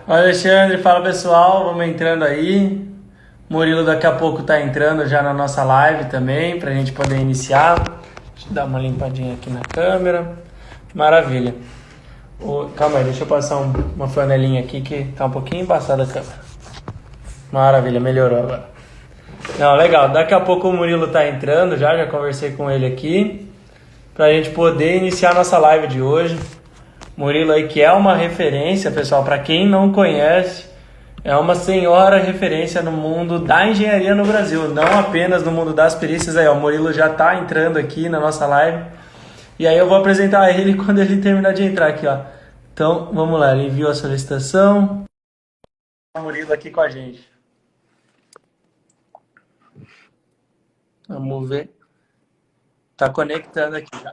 Fala, Alexandre, fala pessoal, vamos entrando aí. Murilo daqui a pouco tá entrando já na nossa live também, pra gente poder iniciar. Deixa eu dar uma limpadinha aqui na câmera. Maravilha. Calma aí, deixa eu passar uma flanelinha aqui que tá um pouquinho embaçada a câmera. Maravilha, melhorou agora. Não, legal. Daqui a pouco o Murilo tá entrando já conversei com ele aqui, pra gente poder iniciar a nossa live de hoje. Murilo aí que é uma referência, pessoal, para quem não conhece, é uma senhora referência no mundo da engenharia no Brasil, não apenas no mundo das perícias. Aí, ó, o Murilo já está entrando aqui na nossa live. E aí eu vou apresentar ele quando ele terminar de entrar aqui, ó. Então, vamos lá, ele enviou a solicitação. O Murilo aqui com a gente. Vamos ver. Tá conectando aqui já.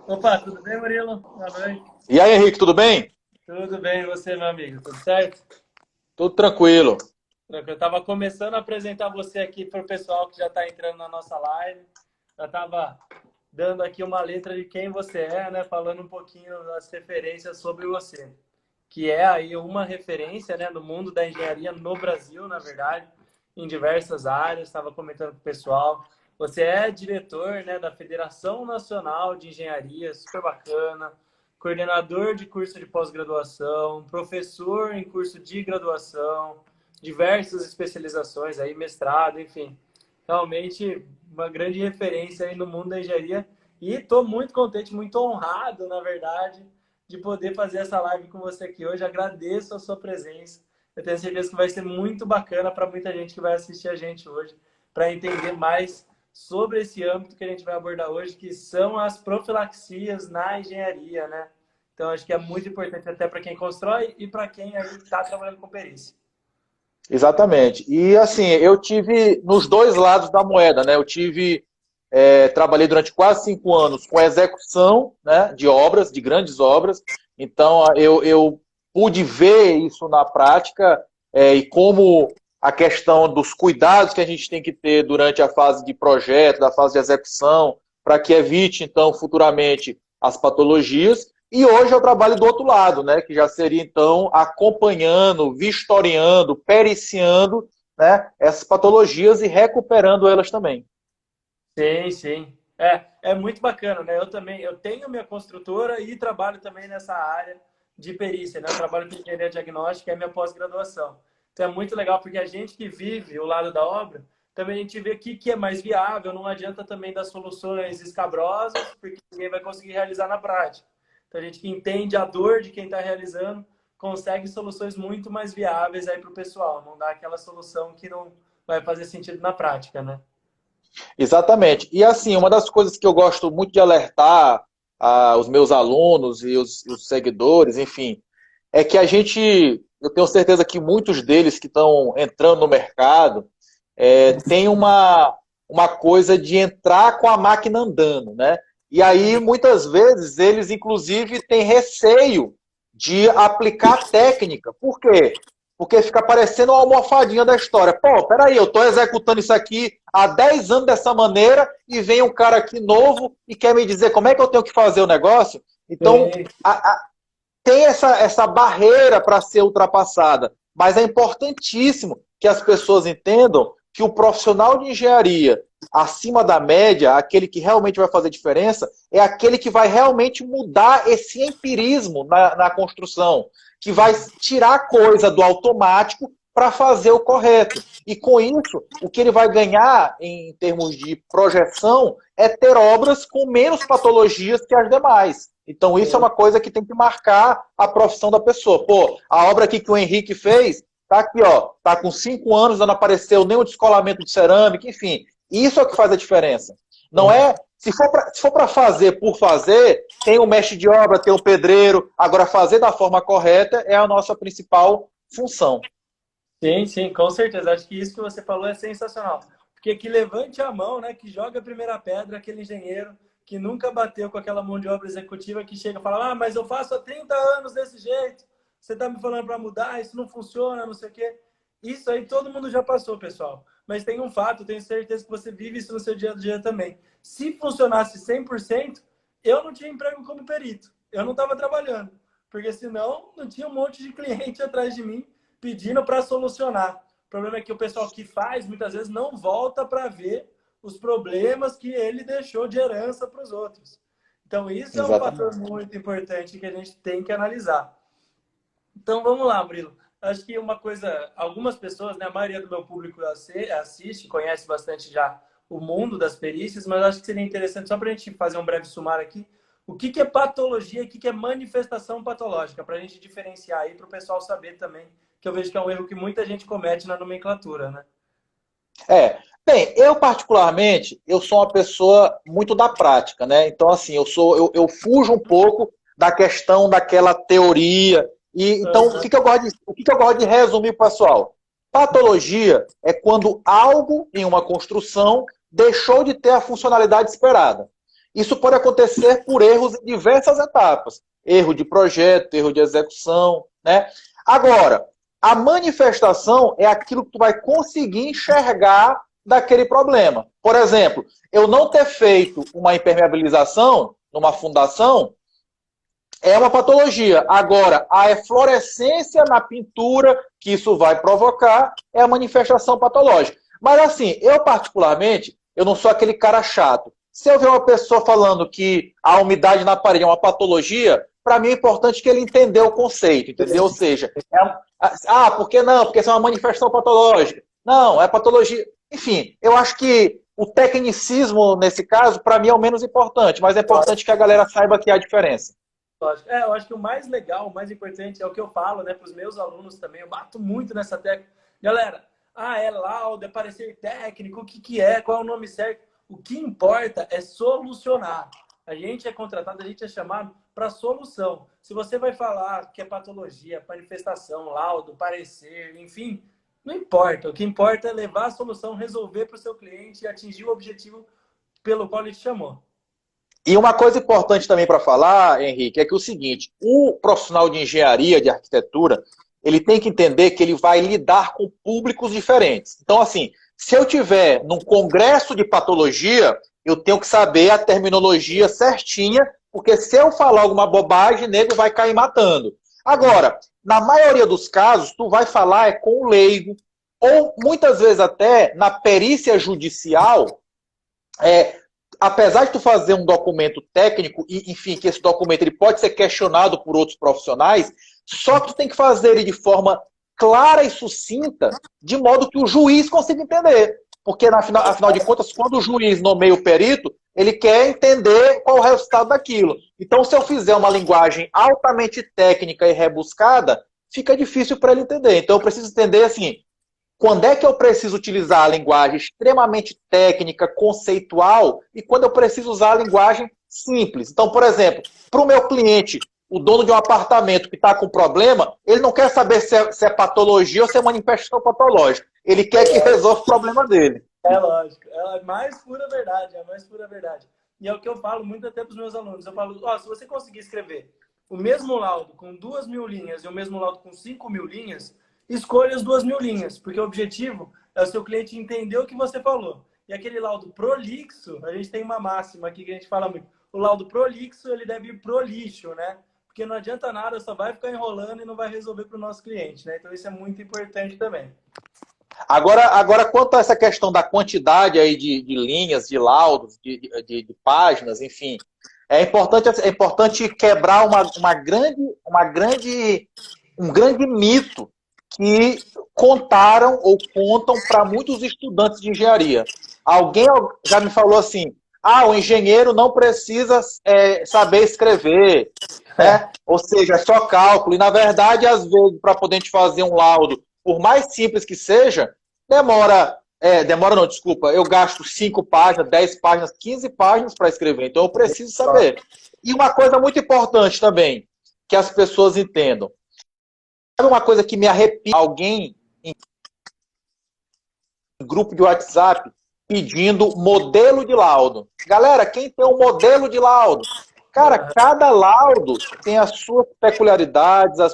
Opa, tudo bem, Murilo? Boa noite. E aí, Henrique, tudo bem? Tudo bem, e você, meu amigo? Tudo certo? Tudo tranquilo. Eu estava começando a apresentar você aqui para o pessoal que já está entrando na nossa live. Já estava dando aqui uma letra de quem você é, né? Falando um pouquinho das referências sobre você, que é aí uma referência, né, no mundo da engenharia no Brasil, na verdade, em diversas áreas. Estava comentando com o pessoal. Você é diretor, né, da Federação Nacional de Engenharia, super bacana, coordenador de curso de pós-graduação, professor em curso de graduação, diversas especializações aí, mestrado, enfim. Realmente uma grande referência aí no mundo da engenharia e estou muito contente, muito honrado, na verdade, de poder fazer essa live com você aqui hoje. Agradeço a sua presença. Eu tenho certeza que vai ser muito bacana para muita gente que vai assistir a gente hoje, para entender mais sobre esse âmbito que a gente vai abordar hoje, que são as profilaxias na engenharia, né? Então, acho que é muito importante até para quem constrói e para quem aí está trabalhando com perícia. Exatamente. E assim, eu tive nos dois lados da moeda, né? Trabalhei durante quase 5 anos com execução, né, de obras, de grandes obras. Então, eu pude ver isso na prática, e como a questão dos cuidados que a gente tem que ter durante a fase de projeto, da fase de execução, para que evite, então, futuramente as patologias. E hoje eu trabalho do outro lado, né, que já seria, então, acompanhando, vistoriando, periciando, né, essas patologias e recuperando elas também. Sim, sim. É muito bacana, né? Eu também, eu tenho minha construtora e trabalho também nessa área de perícia, né? Eu trabalho com engenharia diagnóstica, é minha pós-graduação. Então é muito legal porque a gente que vive o lado da obra, também a gente vê o que é mais viável, não adianta também dar soluções escabrosas, porque ninguém vai conseguir realizar na prática. Então a gente que entende a dor de quem está realizando, consegue soluções muito mais viáveis aí para o pessoal, não dá aquela solução que não vai fazer sentido na prática, né? Exatamente. E assim, uma das coisas que eu gosto muito de alertar os meus alunos e os seguidores, enfim, é que eu tenho certeza que muitos deles que estão entrando no mercado tem uma coisa de entrar com a máquina andando, né? E aí, muitas vezes, eles, inclusive, têm receio de aplicar técnica. Por quê? Porque fica parecendo uma almofadinha da história. Pô, peraí, eu estou executando isso aqui há 10 anos dessa maneira e vem um cara aqui novo e quer me dizer como é que eu tenho que fazer o negócio. Então, Sim. tem essa barreira para ser ultrapassada, mas é importantíssimo que as pessoas entendam que o profissional de engenharia acima da média, aquele que realmente vai fazer diferença, é aquele que vai realmente mudar esse empirismo na construção, que vai tirar a coisa do automático para fazer o correto. E com isso, o que ele vai ganhar em termos de projeção é ter obras com menos patologias que as demais. Então, isso é uma coisa que tem que marcar a profissão da pessoa. Pô, a obra aqui que o Henrique fez, tá aqui, ó, tá com 5 anos, não apareceu nenhum descolamento de cerâmica, enfim. Isso é o que faz a diferença. Não é. Se for para fazer por fazer, tem o mestre de obra, tem o pedreiro. Agora, fazer da forma correta é a nossa principal função. Sim, sim, com certeza. Acho que isso que você falou é sensacional. Porque que levante a mão, né? Que joga a primeira pedra, aquele engenheiro que nunca bateu com aquela mão de obra executiva que chega e fala: Ah, mas eu faço há 30 anos desse jeito. Você está me falando para mudar, isso não funciona, não sei o quê. Isso aí todo mundo já passou, pessoal. Mas tem um fato, tenho certeza que você vive isso no seu dia a dia também. Se funcionasse 100%, eu não tinha emprego como perito. Eu não estava trabalhando. Porque senão não tinha um monte de cliente atrás de mim pedindo para solucionar. O problema é que o pessoal que faz, muitas vezes, não volta para ver os problemas que ele deixou de herança para os outros. Então, isso é um fator Exatamente. muito importante que a gente tem que analisar. Então, vamos lá, Murilo. Acho que uma coisa, algumas pessoas, né, a maioria do meu público assiste, conhece bastante já o mundo das perícias, mas acho que seria interessante, só para a gente fazer um breve sumário aqui, o que que é patologia e o que que é manifestação patológica, para a gente diferenciar aí, para o pessoal saber também, que eu vejo que é um erro que muita gente comete na nomenclatura, né? Bem, eu particularmente, eu sou uma pessoa muito da prática, né? Então, assim, eu fujo um pouco da questão daquela teoria. E então, Uhum. o que que eu gosto de resumir, pessoal? Patologia é quando algo em uma construção deixou de ter a funcionalidade esperada. Isso pode acontecer por erros em diversas etapas. Erro de projeto, erro de execução, né? Agora, a manifestação é aquilo que tu vai conseguir enxergar daquele problema. Por exemplo, eu não ter feito uma impermeabilização numa fundação é uma patologia. Agora, a eflorescência na pintura que isso vai provocar é a manifestação patológica. Mas assim, eu particularmente, eu não sou aquele cara chato. Se eu ver uma pessoa falando que a umidade na parede é uma patologia, para mim é importante que ele entenda o conceito, entendeu? Ou seja, por que não? Porque isso é uma manifestação patológica. Não, é patologia. Enfim, eu acho que o tecnicismo, nesse caso, para mim é o menos importante, mas é importante que a galera saiba que há diferença. Lógico. Eu acho que o mais legal, o mais importante é o que eu falo, né, para os meus alunos também. Eu bato muito nessa tecla. Galera, é laudo, é parecer técnico, o que que é, qual é o nome certo? O que importa é solucionar. A gente é contratado, a gente é chamado para solução. Se você vai falar que é patologia, manifestação, laudo, parecer, enfim, não importa. O que importa é levar a solução, resolver para o seu cliente e atingir o objetivo pelo qual ele te chamou. E uma coisa importante também para falar, Henrique, é que é o seguinte, o profissional de engenharia, de arquitetura, ele tem que entender que ele vai lidar com públicos diferentes. Então, assim, se eu tiver num congresso de patologia, eu tenho que saber a terminologia certinha, porque se eu falar alguma bobagem, o nego vai cair matando. Agora, na maioria dos casos, tu vai falar com o leigo, ou muitas vezes até na perícia judicial, apesar de tu fazer um documento técnico, e, enfim, que esse documento ele pode ser questionado por outros profissionais, só que tu tem que fazer ele de forma clara e sucinta, de modo que o juiz consiga entender. Porque, afinal de contas, quando o juiz nomeia o perito, ele quer entender qual é o resultado daquilo. Então, se eu fizer uma linguagem altamente técnica e rebuscada, fica difícil para ele entender. Então, eu preciso entender, assim, quando é que eu preciso utilizar a linguagem extremamente técnica, conceitual, e quando eu preciso usar a linguagem simples. Então, por exemplo, para o meu cliente, o dono de um apartamento que está com problema, ele não quer saber se é patologia ou se é manifestação patológica. Ele quer que resolva o problema dele. É lógico. É a mais pura verdade, é a mais pura verdade. E é o que eu falo muito até para os meus alunos. Eu falo, se você conseguir escrever o mesmo laudo com 2.000 linhas e o mesmo laudo com 5.000 linhas, escolha as 2.000 linhas, porque o objetivo é o seu cliente entender o que você falou. E aquele laudo prolixo, a gente tem uma máxima aqui que a gente fala muito. O laudo prolixo, ele deve ir pro lixo, né? Porque não adianta nada, só vai ficar enrolando e não vai resolver para o nosso cliente, né? Então isso é muito importante também. Agora, quanto a essa questão da quantidade aí de linhas, de laudos, de páginas, enfim, é importante quebrar um grande mito que contaram ou contam para muitos estudantes de engenharia. Alguém já me falou assim, o engenheiro não precisa saber escrever, né? Ou seja, é só cálculo. E, na verdade, às vezes, para poder te fazer um laudo, por mais simples que seja, demora não, desculpa, eu gasto 5 páginas, 10 páginas, 15 páginas para escrever, então eu preciso saber. E uma coisa muito importante também, que as pessoas entendam. Sabe uma coisa que me arrepia? Alguém em grupo de WhatsApp pedindo modelo de laudo. Galera, quem tem um modelo de laudo? Cara, cada laudo tem as suas peculiaridades, as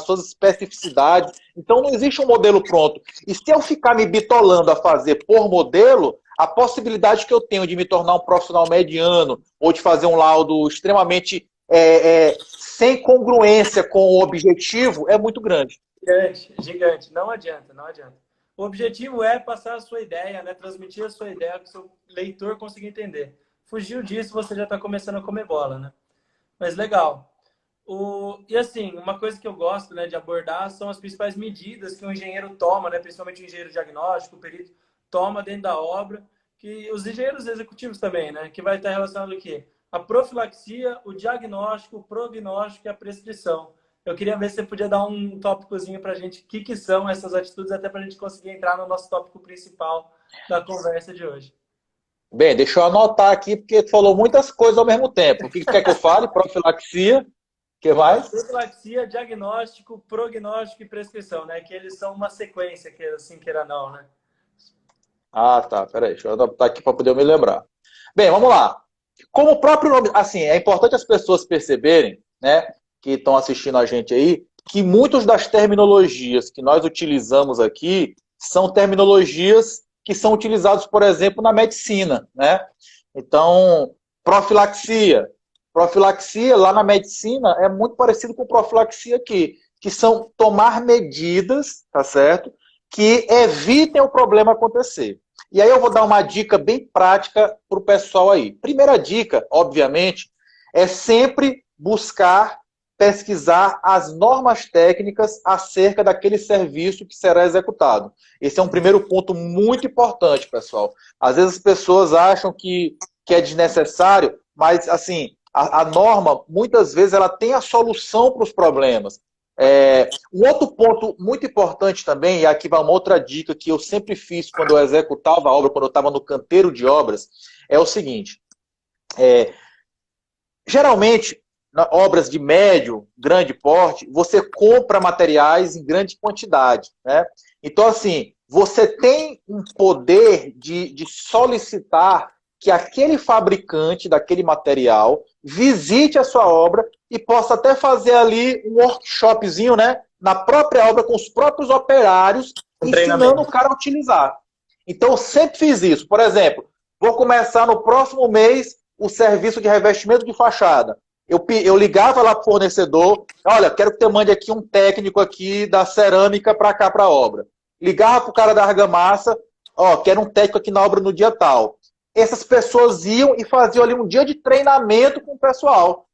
suas especificidades. Então não existe um modelo pronto. E se eu ficar me bitolando a fazer por modelo, a possibilidade que eu tenho de me tornar um profissional mediano ou de fazer um laudo extremamente sem congruência com o objetivo, é muito grande. Gigante, gigante. Não adianta, não adianta. O objetivo é passar a sua ideia, né? Transmitir a sua ideia para o seu leitor conseguir entender. Fugiu disso, você já está começando a comer bola, né? Mas legal. E assim, uma coisa que eu gosto, né, de abordar são as principais medidas que o engenheiro toma, né, principalmente o engenheiro diagnóstico, o perito, toma dentro da obra, que os engenheiros executivos também, né, que vai estar relacionado ao quê? A profilaxia, o diagnóstico, o prognóstico e a prescrição. Eu queria ver se você podia dar um tópicozinho para a gente, o que são essas atitudes, até para a gente conseguir entrar no nosso tópico principal da conversa de hoje. Bem, deixa eu anotar aqui, porque tu falou muitas coisas ao mesmo tempo. O que quer que eu fale? Profilaxia, o que mais? Profilaxia, diagnóstico, prognóstico e prescrição, né? Que eles são uma sequência, que assim queira não, né? Ah, tá, peraí, deixa eu anotar aqui para poder me lembrar. Bem, vamos lá. Como o próprio nome, assim, é importante as pessoas perceberem, né, que estão assistindo a gente aí, que muitas das terminologias que nós utilizamos aqui são terminologias que são utilizadas, por exemplo, na medicina, né? Então, profilaxia. Profilaxia lá na medicina é muito parecido com profilaxia aqui, que são tomar medidas, tá certo? Que evitem o problema acontecer. E aí eu vou dar uma dica bem prática para o pessoal aí. Primeira dica, obviamente, é sempre buscar pesquisar as normas técnicas acerca daquele serviço que será executado. Esse é um primeiro ponto muito importante, pessoal. Às vezes as pessoas acham que é desnecessário, mas assim, a norma, muitas vezes, ela tem a solução para os problemas. Um outro ponto muito importante também, e aqui vai uma outra dica que eu sempre fiz quando eu executava a obra, quando eu estava no canteiro de obras, é o seguinte. Geralmente, obras de médio, grande porte, você compra materiais em grande quantidade, né? Então, assim, você tem um poder de solicitar que aquele fabricante daquele material visite a sua obra e possa até fazer ali um workshopzinho, né? Na própria obra, com os próprios operários, ensinando o cara a utilizar. Então, eu sempre fiz isso. Por exemplo, vou começar no próximo mês o serviço de revestimento de fachada. Eu ligava lá para o fornecedor, olha, quero que você mande aqui um técnico aqui da cerâmica para cá, para a obra. Ligava para o cara da argamassa, ó, quero um técnico aqui na obra no dia tal. Essas pessoas iam e faziam ali um dia de treinamento com o pessoal,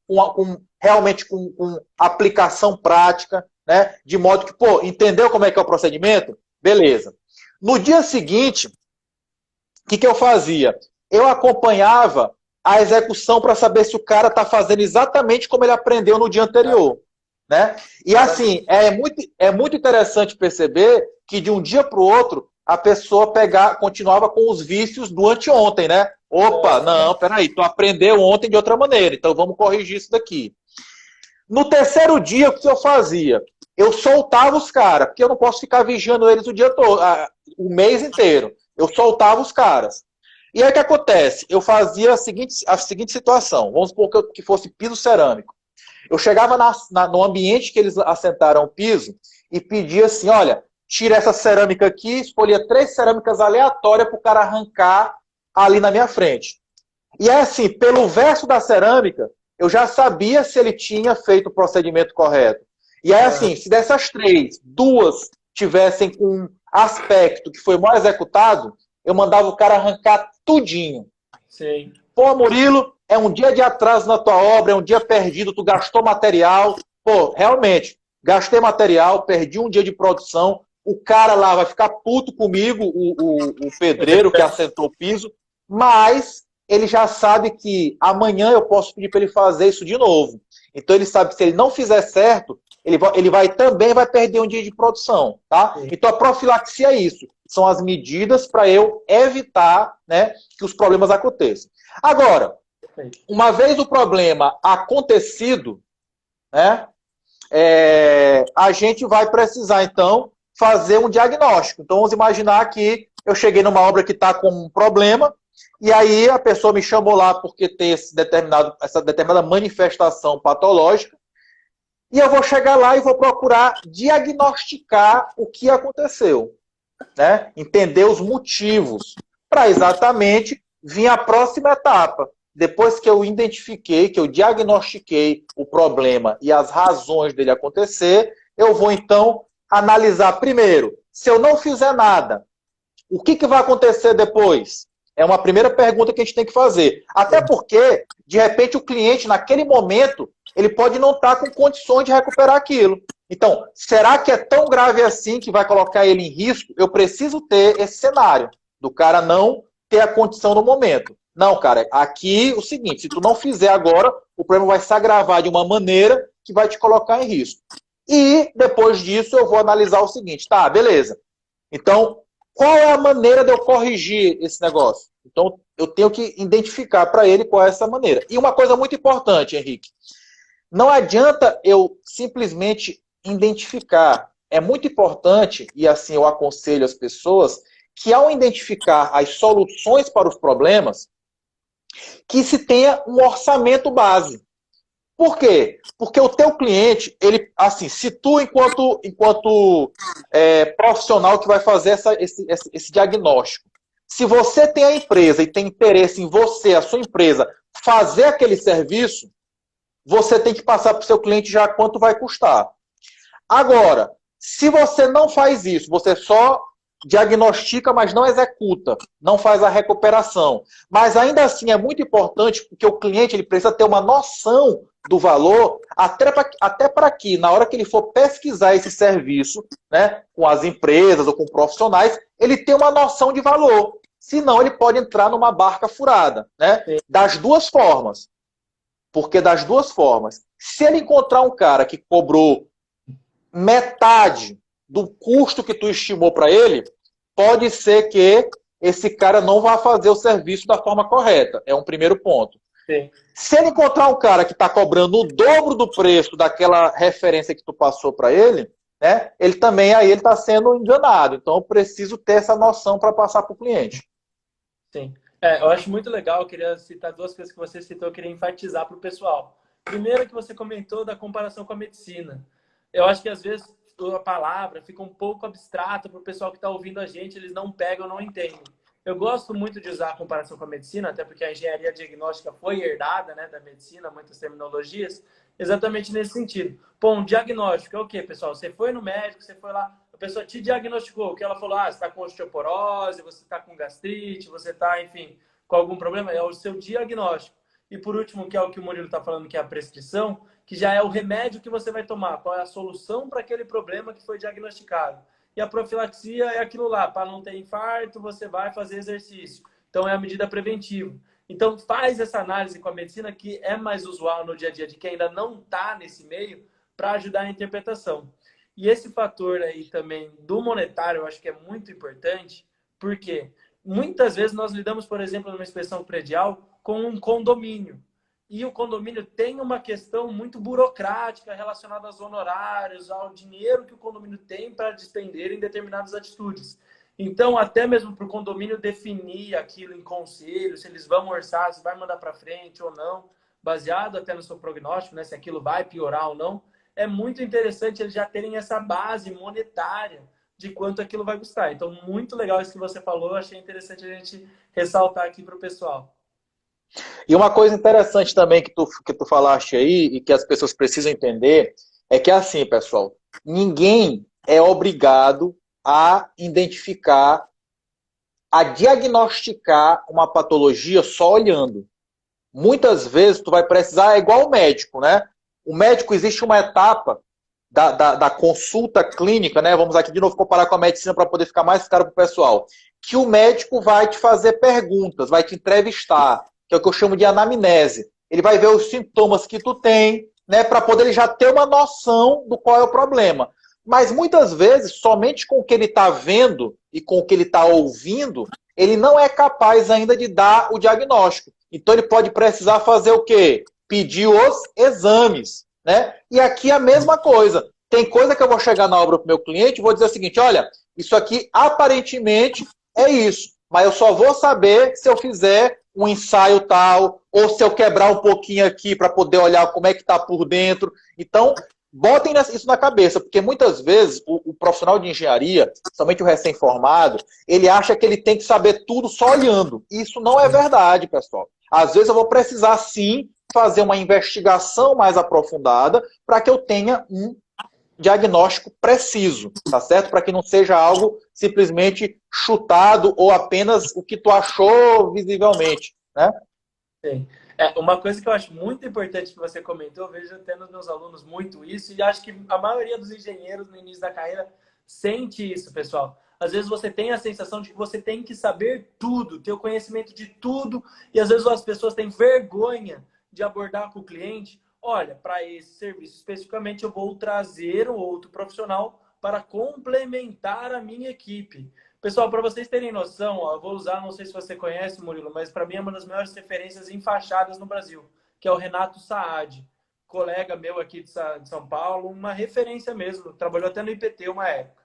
realmente com aplicação prática, né? De modo que, pô, entendeu como é que é o procedimento? Beleza. No dia seguinte, o que eu fazia? Eu acompanhava a execução para saber se o cara está fazendo exatamente como ele aprendeu no dia anterior. Né? E assim, é muito interessante perceber que de um dia para o outro a pessoa continuava com os vícios do anteontem, né? Opa, não, peraí, tu aprendeu ontem de outra maneira, então vamos corrigir isso daqui. No terceiro dia, o que eu fazia? Eu soltava os caras, porque eu não posso ficar vigiando eles o dia todo, o mês inteiro. Eu soltava os caras. E aí o que acontece? Eu fazia a seguinte situação. Vamos supor que fosse piso cerâmico. Eu chegava no ambiente que eles assentaram o piso e pedia assim, olha, tira essa cerâmica aqui, escolhia 3 cerâmicas aleatórias para o cara arrancar ali na minha frente. E aí assim, pelo verso da cerâmica, eu já sabia se ele tinha feito o procedimento correto. E aí assim, se dessas 3, 2 tivessem um aspecto que foi mal executado, eu mandava o cara arrancar tudinho. Sim. Pô, Murilo, é um dia de atraso na tua obra, é um dia perdido, tu gastou material. Pô, realmente, gastei material, perdi um dia de produção, o cara lá vai ficar puto comigo, o pedreiro que assentou o piso, mas ele já sabe que amanhã eu posso pedir para ele fazer isso de novo. Então ele sabe que se ele não fizer certo, ele também vai perder um dia de produção, tá? Então a profilaxia é isso. São as medidas para eu evitar, né, que os problemas aconteçam. Agora, uma vez o problema acontecido, né, a gente vai precisar, então, fazer um diagnóstico. Então, vamos imaginar que eu cheguei numa obra que está com um problema, e aí a pessoa me chamou lá porque tem essa determinada manifestação patológica, e eu vou chegar lá e vou procurar diagnosticar o que aconteceu. Né? Entender os motivos, para exatamente vir a próxima etapa, depois que eu identifiquei, que eu diagnostiquei o problema e as razões dele acontecer, eu vou então analisar primeiro, se eu não fizer nada, o que vai acontecer depois? É uma primeira pergunta que a gente tem que fazer. Até porque, de repente, o cliente, naquele momento, ele pode não estar com condições de recuperar aquilo. Então, será que é tão grave assim que vai colocar ele em risco? Eu preciso ter esse cenário do cara não ter a condição no momento. Não, cara, aqui o seguinte, se tu não fizer agora, o problema vai se agravar de uma maneira que vai te colocar em risco. E, depois disso, eu vou analisar o seguinte, tá, beleza. Então, qual é a maneira de eu corrigir esse negócio? Então, eu tenho que identificar para ele qual é essa maneira. E uma coisa muito importante, Henrique, não adianta eu simplesmente identificar. É muito importante, e assim eu aconselho as pessoas, que ao identificar as soluções para os problemas, que se tenha um orçamento base. Por quê? Porque o teu cliente, ele, assim, se tu, enquanto profissional que vai fazer esse diagnóstico, se você tem a empresa e tem interesse em você, a sua empresa, fazer aquele serviço, você tem que passar para o seu cliente já quanto vai custar. Agora, se você não faz isso, você só diagnostica, mas não executa, não faz a recuperação. Mas ainda assim é muito importante porque o cliente ele precisa ter uma noção do valor, até para que, na hora que ele for pesquisar esse serviço, né, com as empresas ou com profissionais, ele tenha uma noção de valor. Senão ele pode entrar numa barca furada, né? Das duas formas. Porque das duas formas, se ele encontrar um cara que cobrou metade do custo que tu estimou para ele, pode ser que esse cara não vá fazer o serviço da forma correta. É um primeiro ponto. Sim. Se ele encontrar um cara que está cobrando o dobro do preço daquela referência que tu passou para ele, né, ele também aí ele está sendo enganado. Então eu preciso ter essa noção para passar para o cliente. Sim. Eu acho muito legal, eu queria citar duas coisas que você citou, eu queria enfatizar para o pessoal. Primeiro que você comentou da comparação com a medicina. Eu acho que às vezes a palavra fica um pouco abstrata para o pessoal que está ouvindo a gente, eles não pegam, não entendem. Eu gosto muito de usar a comparação com a medicina, até porque a engenharia diagnóstica foi herdada, né, da medicina, muitas terminologias, exatamente nesse sentido. Pô, um diagnóstico é o quê, pessoal? Você foi no médico, você foi lá, a pessoa te diagnosticou, o que ela falou, você está com osteoporose, você está com gastrite, você está, enfim, com algum problema, é o seu diagnóstico. E por último, que é o que o Murilo está falando, que é a prescrição, que já é o remédio que você vai tomar, qual é a solução para aquele problema que foi diagnosticado. E a profilaxia é aquilo lá, para não ter infarto, você vai fazer exercício. Então, é a medida preventiva. Então, faz essa análise com a medicina, que é mais usual no dia a dia de quem ainda não está nesse meio, para ajudar a interpretação. E esse fator aí também do monetário, eu acho que é muito importante, porque muitas vezes nós lidamos, por exemplo, numa inspeção predial, com um condomínio. E o condomínio tem uma questão muito burocrática relacionada aos honorários, ao dinheiro que o condomínio tem para despender em determinadas atitudes. Então, até mesmo para o condomínio definir aquilo em conselho, se eles vão orçar, se vai mandar para frente ou não, baseado até no seu prognóstico, né, se aquilo vai piorar ou não, é muito interessante eles já terem essa base monetária de quanto aquilo vai custar. Então, muito legal isso que você falou, achei interessante a gente ressaltar aqui para o pessoal. E uma coisa interessante também que tu falaste aí, e que as pessoas precisam entender, é que assim, pessoal, ninguém é obrigado a identificar, a diagnosticar uma patologia só olhando. Muitas vezes tu vai precisar, é igual o médico, né? O médico, existe uma etapa da consulta clínica, né? Vamos aqui de novo comparar com a medicina para poder ficar mais claro para o pessoal, que o médico vai te fazer perguntas, vai te entrevistar, que é o que eu chamo de anamnese. Ele vai ver os sintomas que tu tem, né, para poder ele já ter uma noção do qual é o problema. Mas muitas vezes, somente com o que ele está vendo e com o que ele está ouvindo, ele não é capaz ainda de dar o diagnóstico. Então ele pode precisar fazer o quê? Pedir os exames, né? E aqui a mesma coisa. Tem coisa que eu vou chegar na obra para o meu cliente e vou dizer o seguinte, olha, isso aqui aparentemente é isso, mas eu só vou saber se eu fizer um ensaio tal, ou se eu quebrar um pouquinho aqui para poder olhar como é que está por dentro. Então, botem isso na cabeça, porque muitas vezes o profissional de engenharia, somente o recém-formado, ele acha que ele tem que saber tudo só olhando. Isso não é verdade, pessoal. Às vezes eu vou precisar, sim, fazer uma investigação mais aprofundada para que eu tenha um diagnóstico preciso, tá certo? Para que não seja algo simplesmente chutado ou apenas o que tu achou visivelmente, né? Sim. Uma coisa que eu acho muito importante que você comentou, eu vejo até nos meus alunos muito isso, e acho que a maioria dos engenheiros no início da carreira sente isso, pessoal. Às vezes você tem a sensação de que você tem que saber tudo, ter o conhecimento de tudo, e às vezes as pessoas têm vergonha de abordar com o cliente. Olha, para esse serviço especificamente, eu vou trazer um outro profissional para complementar a minha equipe. Pessoal, para vocês terem noção, ó, eu vou usar, não sei se você conhece, Murilo, mas para mim é uma das maiores referências em fachadas no Brasil, que é o Renato Saad, colega meu aqui de São Paulo, uma referência mesmo, trabalhou até no IPT uma época.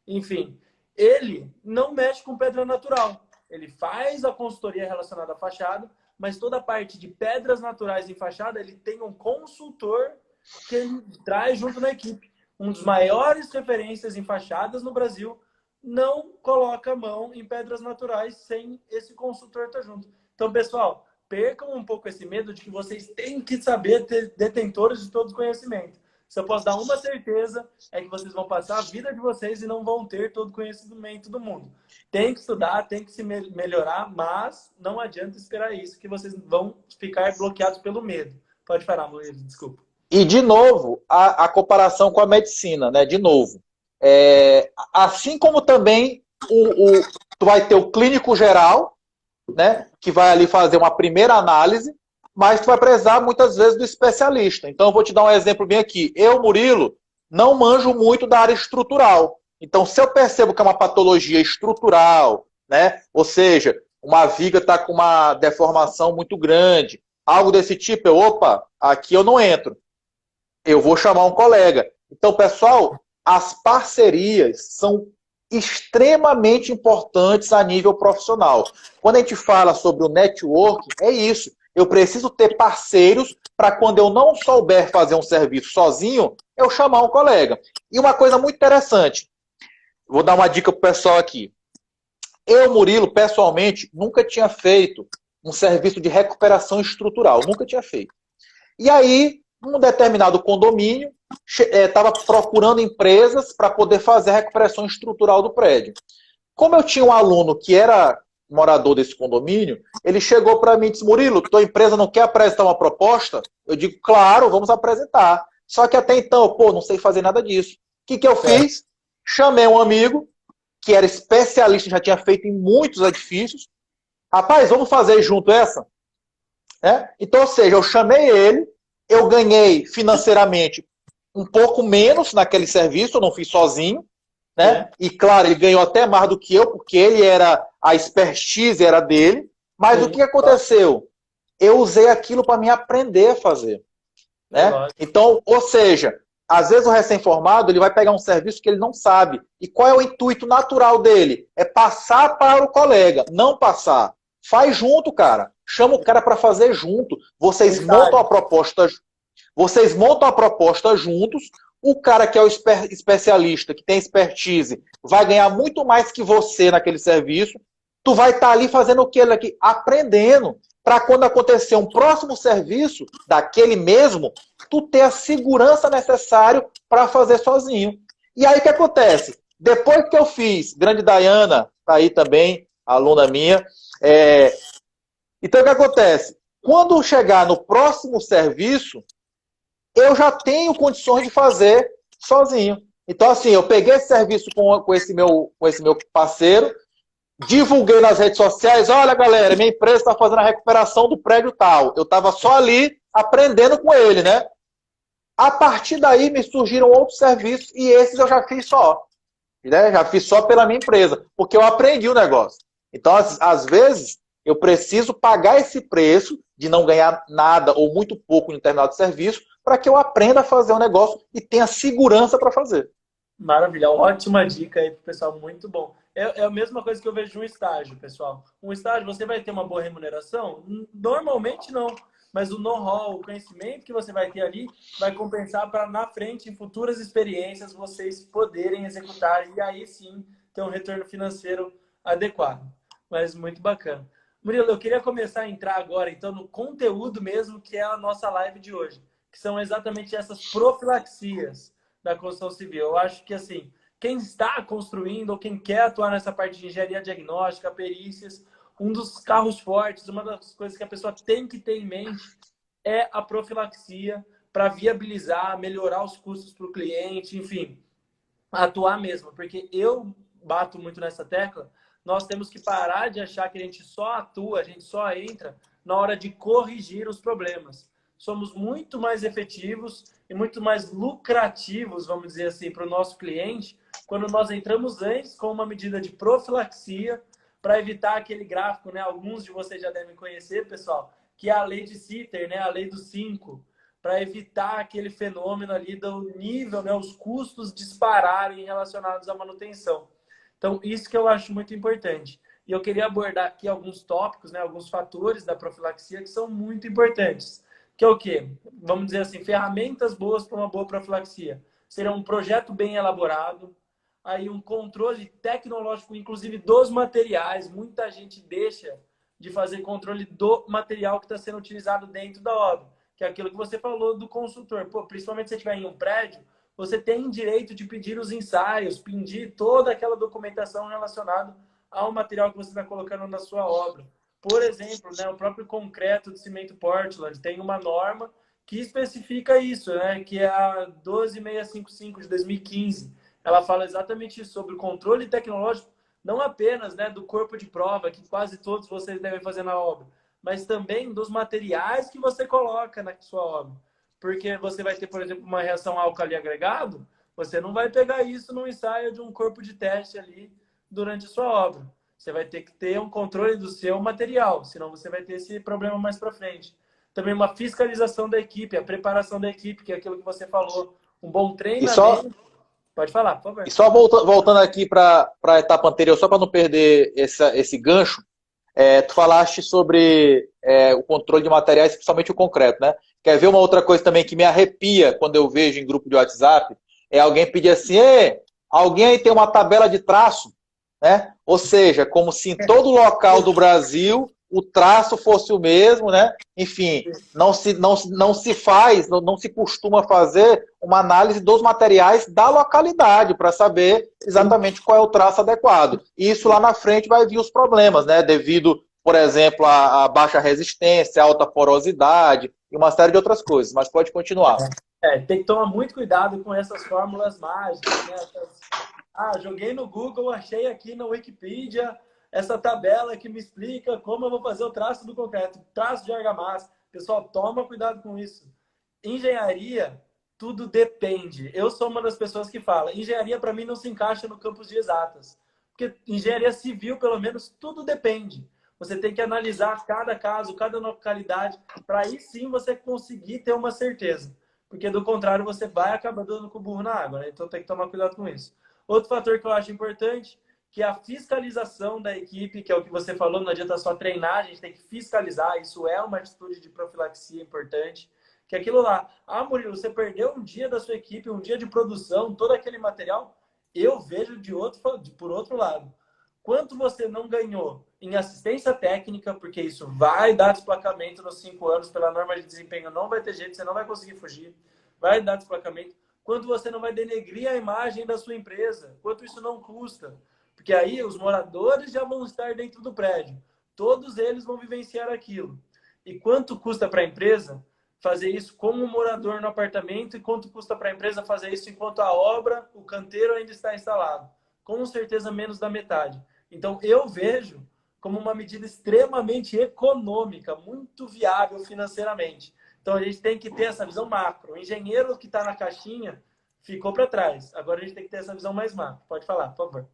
Enfim, ele não mexe com pedra natural. Ele faz a consultoria relacionada à fachada, mas toda a parte de pedras naturais em fachada, ele tem um consultor que ele traz junto na equipe. Um dos maiores referências em fachadas no Brasil, não coloca a mão em pedras naturais sem esse consultor estar junto. Então, pessoal, percam um pouco esse medo de que vocês têm que saber ter detentores de todo o conhecimento. Se eu posso dar uma certeza, é que vocês vão passar a vida de vocês e não vão ter todo o conhecimento do mundo. Tem que estudar, tem que se melhorar, mas não adianta esperar isso, que vocês vão ficar bloqueados pelo medo. Pode falar, Luiz, desculpa. E, de novo, a comparação com a medicina, né? De novo. Assim como também tu vai ter o clínico geral, né? Que vai ali fazer uma primeira análise, mas tu vai precisar muitas vezes do especialista. Então eu vou te dar um exemplo bem aqui. Eu, Murilo, não manjo muito da área estrutural. Então, se eu percebo que é uma patologia estrutural, né? Ou seja, uma viga está com uma deformação muito grande, algo desse tipo, opa, aqui eu não entro. Eu vou chamar um colega. Então, pessoal, as parcerias são extremamente importantes a nível profissional. Quando a gente fala sobre o network, é isso. Eu preciso ter parceiros para quando eu não souber fazer um serviço sozinho, eu chamar um colega. E uma coisa muito interessante, vou dar uma dica para o pessoal aqui. Eu, Murilo, pessoalmente, nunca tinha feito um serviço de recuperação estrutural. Nunca tinha feito. E aí, um determinado condomínio estava procurando empresas para poder fazer a recuperação estrutural do prédio. Como eu tinha um aluno que era morador desse condomínio, ele chegou para mim e disse: Murilo, tua empresa não quer apresentar uma proposta? Eu digo: claro, vamos apresentar. Só que até então, não sei fazer nada disso. O que eu fiz? Chamei um amigo que era especialista, já tinha feito em muitos edifícios. Rapaz, vamos fazer junto essa? Então, ou seja, eu chamei ele, eu ganhei financeiramente um pouco menos naquele serviço, eu não fiz sozinho, né? E claro, ele ganhou até mais do que eu, porque a expertise era dele. Mas o que aconteceu? Eu usei aquilo para me aprender a fazer, né? Então, ou seja, às vezes o recém-formado ele vai pegar um serviço que ele não sabe. E qual é o intuito natural dele? É passar para o colega, não passar. Faz junto, cara. Chama o cara para fazer junto. Vocês montam a proposta juntos. O cara que é o especialista, que tem expertise, vai ganhar muito mais que você naquele serviço. Tu vai estar ali fazendo o que ele aqui? Aprendendo. Para quando acontecer um próximo serviço daquele mesmo, tu ter a segurança necessária para fazer sozinho. E aí o que acontece? Depois que eu fiz, grande Dayana, tá aí também, aluna minha. Então o que acontece? Quando chegar no próximo serviço, eu já tenho condições de fazer sozinho. Então, assim, eu peguei esse serviço com esse meu parceiro, divulguei nas redes sociais: olha, galera, minha empresa está fazendo a recuperação do prédio tal. Eu estava só ali aprendendo com ele, né? A partir daí me surgiram outros serviços e esses eu já fiz só. Né? Já fiz só pela minha empresa, porque eu aprendi o negócio. Então, às vezes, eu preciso pagar esse preço de não ganhar nada ou muito pouco em determinado serviço para que eu aprenda a fazer um negócio e tenha segurança para fazer. Maravilha, ótima dica aí pro pessoal, muito bom. É a mesma coisa que eu vejo um estágio, pessoal. Um estágio, você vai ter uma boa remuneração? Normalmente não. mas o know-how, o conhecimento que você vai ter ali vai compensar para na frente, em futuras experiências, vocês poderem executar e aí sim ter um retorno financeiro adequado. Mas muito bacana. Murilo, eu queria começar a entrar agora, então, no conteúdo mesmo, que é a nossa live de hoje, que são exatamente essas profilaxias da construção civil. Eu acho que, assim, quem está construindo ou quem quer atuar nessa parte de engenharia diagnóstica, perícias, um dos carros fortes, uma das coisas que a pessoa tem que ter em mente é a profilaxia para viabilizar, melhorar os custos para o cliente, enfim, atuar mesmo. Porque eu bato muito nessa tecla, nós temos que parar de achar que a gente só atua, a gente só entra na hora de corrigir os problemas. Somos muito mais efetivos e muito mais lucrativos, vamos dizer assim, para o nosso cliente, quando nós entramos antes com uma medida de profilaxia para evitar aquele gráfico, né? Alguns de vocês já devem conhecer, pessoal, que é a lei de Sitter, né? A lei dos 5, para evitar aquele fenômeno ali do nível, né? Os custos dispararem relacionados à manutenção. Então, isso que eu acho muito importante. E eu queria abordar aqui alguns tópicos, né? Alguns fatores da profilaxia que são muito importantes. Que é o quê? Vamos dizer assim, ferramentas boas para uma boa profilaxia. Será um projeto bem elaborado, aí um controle tecnológico, inclusive dos materiais. Muita gente deixa de fazer controle do material que está sendo utilizado dentro da obra, que é aquilo que você falou do consultor. Pô, principalmente se você estiver em um prédio, você tem direito de pedir os ensaios, pedir toda aquela documentação relacionada ao material que você está colocando na sua obra. Por exemplo, né, o próprio concreto de cimento Portland tem uma norma que especifica isso, né, que é a 12655 de 2015. Ela fala exatamente isso, sobre o controle tecnológico, não apenas, né, do corpo de prova, que quase todos vocês devem fazer na obra, mas também dos materiais que você coloca na sua obra. Porque você vai ter, por exemplo, uma reação álcali agregado, você não vai pegar isso no ensaio de um corpo de teste ali durante a sua obra. Você vai ter que ter um controle do seu material, senão você vai ter esse problema mais para frente. Também uma fiscalização da equipe, a preparação da equipe, que é aquilo que você falou. Um bom E só, treinamento. Pode falar, por favor. e só voltando aqui para a etapa anterior, só para não perder esse gancho, tu falaste sobre o controle de materiais, principalmente o concreto, né? Quer ver uma outra coisa também que me arrepia quando eu vejo em grupo de WhatsApp? É alguém pedir assim, alguém aí tem uma tabela de traço, né? Ou seja, como se em todo local do Brasil o traço fosse o mesmo, né? Enfim, não se faz, não se costuma fazer uma análise dos materiais da localidade para saber exatamente qual é o traço adequado. E isso lá na frente vai vir os problemas, né? Devido, por exemplo, a baixa resistência, alta porosidade e uma série de outras coisas. Mas pode continuar. Tem que tomar muito cuidado com essas fórmulas mágicas, né? Joguei no Google, achei aqui na Wikipedia essa tabela que me explica como eu vou fazer o traço do concreto, traço de argamassa. Pessoal, toma cuidado com isso. Engenharia, tudo depende. Eu sou uma das pessoas que fala, engenharia para mim não se encaixa no campus de exatas. Porque engenharia civil, pelo menos, tudo depende. Você tem que analisar cada caso, cada localidade, para aí sim você conseguir ter uma certeza. Porque do contrário, você vai acabar dando com o burro na água, né? Então tem que tomar cuidado com isso. Outro fator que eu acho importante, que é a fiscalização da equipe, que é o que você falou, não adianta só treinar, a gente tem que fiscalizar, isso é uma atitude de profilaxia importante, que é aquilo lá, Murilo, você perdeu um dia da sua equipe, um dia de produção, todo aquele material, eu vejo por outro lado. Quanto você não ganhou em assistência técnica, porque isso vai dar desplacamento nos 5 anos, pela norma de desempenho, não vai ter jeito, você não vai conseguir fugir, vai dar desplacamento. Quanto você não vai denegrir a imagem da sua empresa, quanto isso não custa. Porque aí os moradores já vão estar dentro do prédio. Todos eles vão vivenciar aquilo. E quanto custa para a empresa fazer isso como morador no apartamento e quanto custa para a empresa fazer isso enquanto a obra, o canteiro ainda está instalado? Com certeza menos da metade. Então eu vejo como uma medida extremamente econômica, muito viável financeiramente. Então a gente tem que ter essa visão macro. O engenheiro que está na caixinha ficou para trás. Agora a gente tem que ter essa visão mais macro. Pode falar, por favor.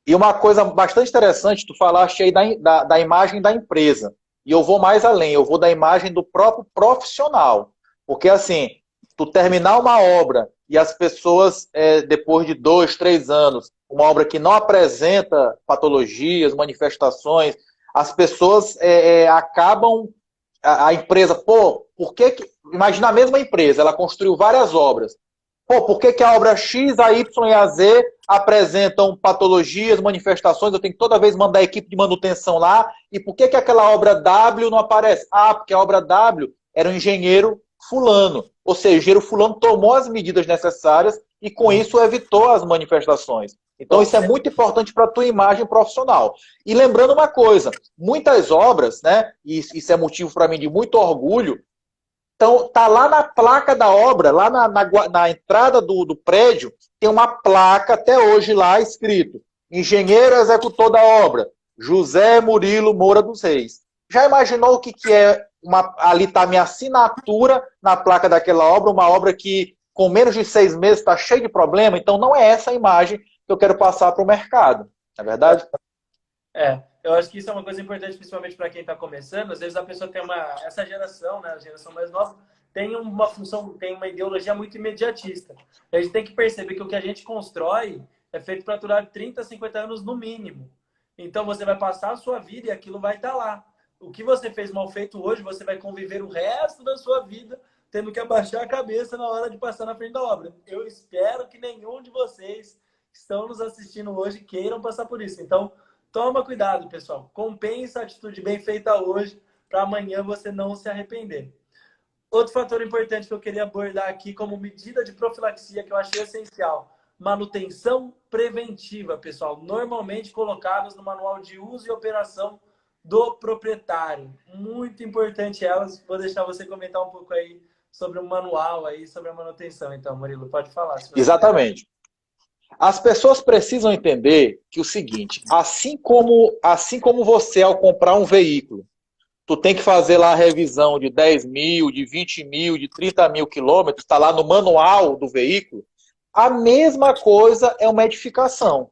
E uma coisa bastante interessante, tu falaste aí da imagem da empresa. E eu vou mais além, eu vou da imagem do próprio profissional. Porque assim, tu terminar uma obra e as pessoas, depois de 2, 3 anos, uma obra que não apresenta patologias, manifestações, as pessoas acabam a empresa, pô, por que que... Imagina a mesma empresa, ela construiu várias obras. Pô, por que que a obra X, a Y e a Z apresentam patologias, manifestações? Eu tenho que toda vez mandar a equipe de manutenção lá. E por que que aquela obra W não aparece? Ah, porque a obra W era um engenheiro fulano. Ou seja, o engenheiro fulano tomou as medidas necessárias e com isso evitou as manifestações. Então Bom, isso é muito importante para a tua imagem profissional. E lembrando uma coisa, muitas obras, né, e isso é motivo para mim de muito orgulho, então, tá lá na placa da obra, lá na entrada do prédio, tem uma placa até hoje lá escrito: engenheiro executor da obra, José Murilo Moura dos Reis. Já imaginou o que, que é ali está a minha assinatura na placa daquela obra, uma obra que com menos de 6 meses está cheia de problema? Então não é essa a imagem que eu quero passar para o mercado, não é verdade? Eu acho que isso é uma coisa importante, principalmente para quem está começando. Às vezes a pessoa tem essa geração, né, a geração mais nova, tem uma função, tem uma ideologia muito imediatista. A gente tem que perceber que o que a gente constrói é feito para durar 30, 50 anos no mínimo. Então você vai passar a sua vida e aquilo vai estar lá. O que você fez mal feito hoje, você vai conviver o resto da sua vida tendo que abaixar a cabeça na hora de passar na frente da obra. Eu espero que nenhum de vocês que estão nos assistindo hoje queiram passar por isso. Então, toma cuidado, pessoal. Compensa a atitude bem feita hoje para amanhã você não se arrepender. Outro fator importante que eu queria abordar aqui como medida de profilaxia que eu achei essencial. Manutenção preventiva, pessoal. Normalmente colocadas no manual de uso e operação do proprietário. Muito importante elas. Vou deixar você comentar um pouco aí sobre o manual aí, sobre a manutenção. Então, Murilo, pode falar. Se você quiser. Exatamente. As pessoas precisam entender que o seguinte, assim como você ao comprar um veículo, tu tem que fazer lá a revisão de 10 mil, de 20 mil, de 30 mil quilômetros, está lá no manual do veículo, a mesma coisa é uma edificação.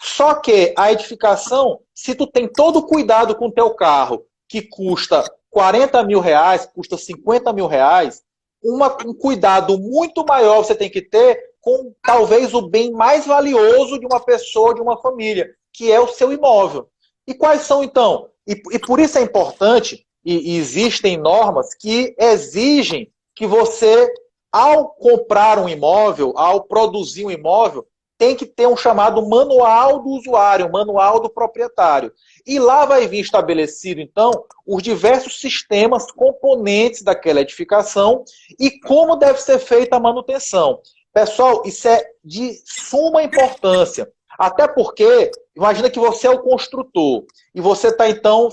Só que a edificação, se tu tem todo o cuidado com o teu carro, que custa 40 mil reais, custa 50 mil reais, um cuidado muito maior você tem que ter com talvez o bem mais valioso de uma pessoa, de uma família, que é o seu imóvel. E quais são, então? E por isso é importante, e existem normas que exigem que você, ao comprar um imóvel, ao produzir um imóvel, tem que ter um chamado manual do usuário, manual do proprietário. E lá vai vir estabelecido, então, os diversos sistemas, componentes daquela edificação e como deve ser feita a manutenção. Pessoal, isso é de suma importância. Até porque, imagina que você é o construtor e você está, então,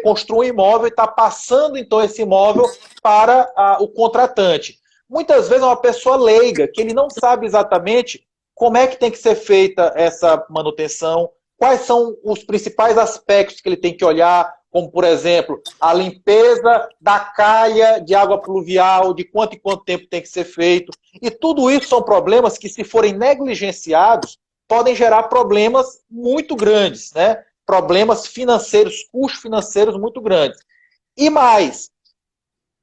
construindo um imóvel e está passando, então, esse imóvel para o contratante. Muitas vezes é uma pessoa leiga, que ele não sabe exatamente como é que tem que ser feita essa manutenção, quais são os principais aspectos que ele tem que olhar, como, por exemplo, a limpeza da calha de água pluvial, de quanto em quanto tempo tem que ser feito. E tudo isso são problemas que, se forem negligenciados, podem gerar problemas muito grandes, né? Problemas financeiros, custos financeiros muito grandes. E mais,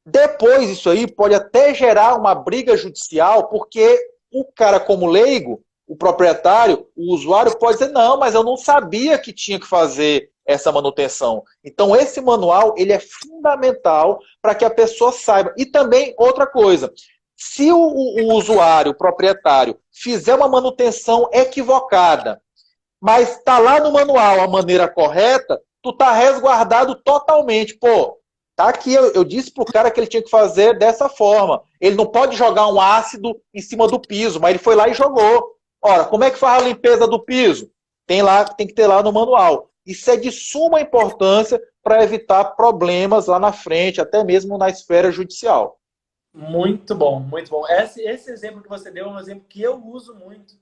depois isso aí pode até gerar uma briga judicial, porque o cara, como leigo, o proprietário, o usuário pode dizer: não, mas eu não sabia que tinha que fazer essa manutenção. Então, esse manual ele é fundamental para que a pessoa saiba. E também, outra coisa, se o usuário, o proprietário, fizer uma manutenção equivocada, mas está lá no manual a maneira correta, tu está resguardado totalmente. Pô, tá aqui, eu disse pro cara que ele tinha que fazer dessa forma. Ele não pode jogar um ácido em cima do piso, mas ele foi lá e jogou. Ora, como é que faz a limpeza do piso? Tem que ter lá no manual. Isso é de suma importância para evitar problemas lá na frente, até mesmo na esfera judicial. Muito bom, muito bom. Esse exemplo que você deu é um exemplo que eu uso muito,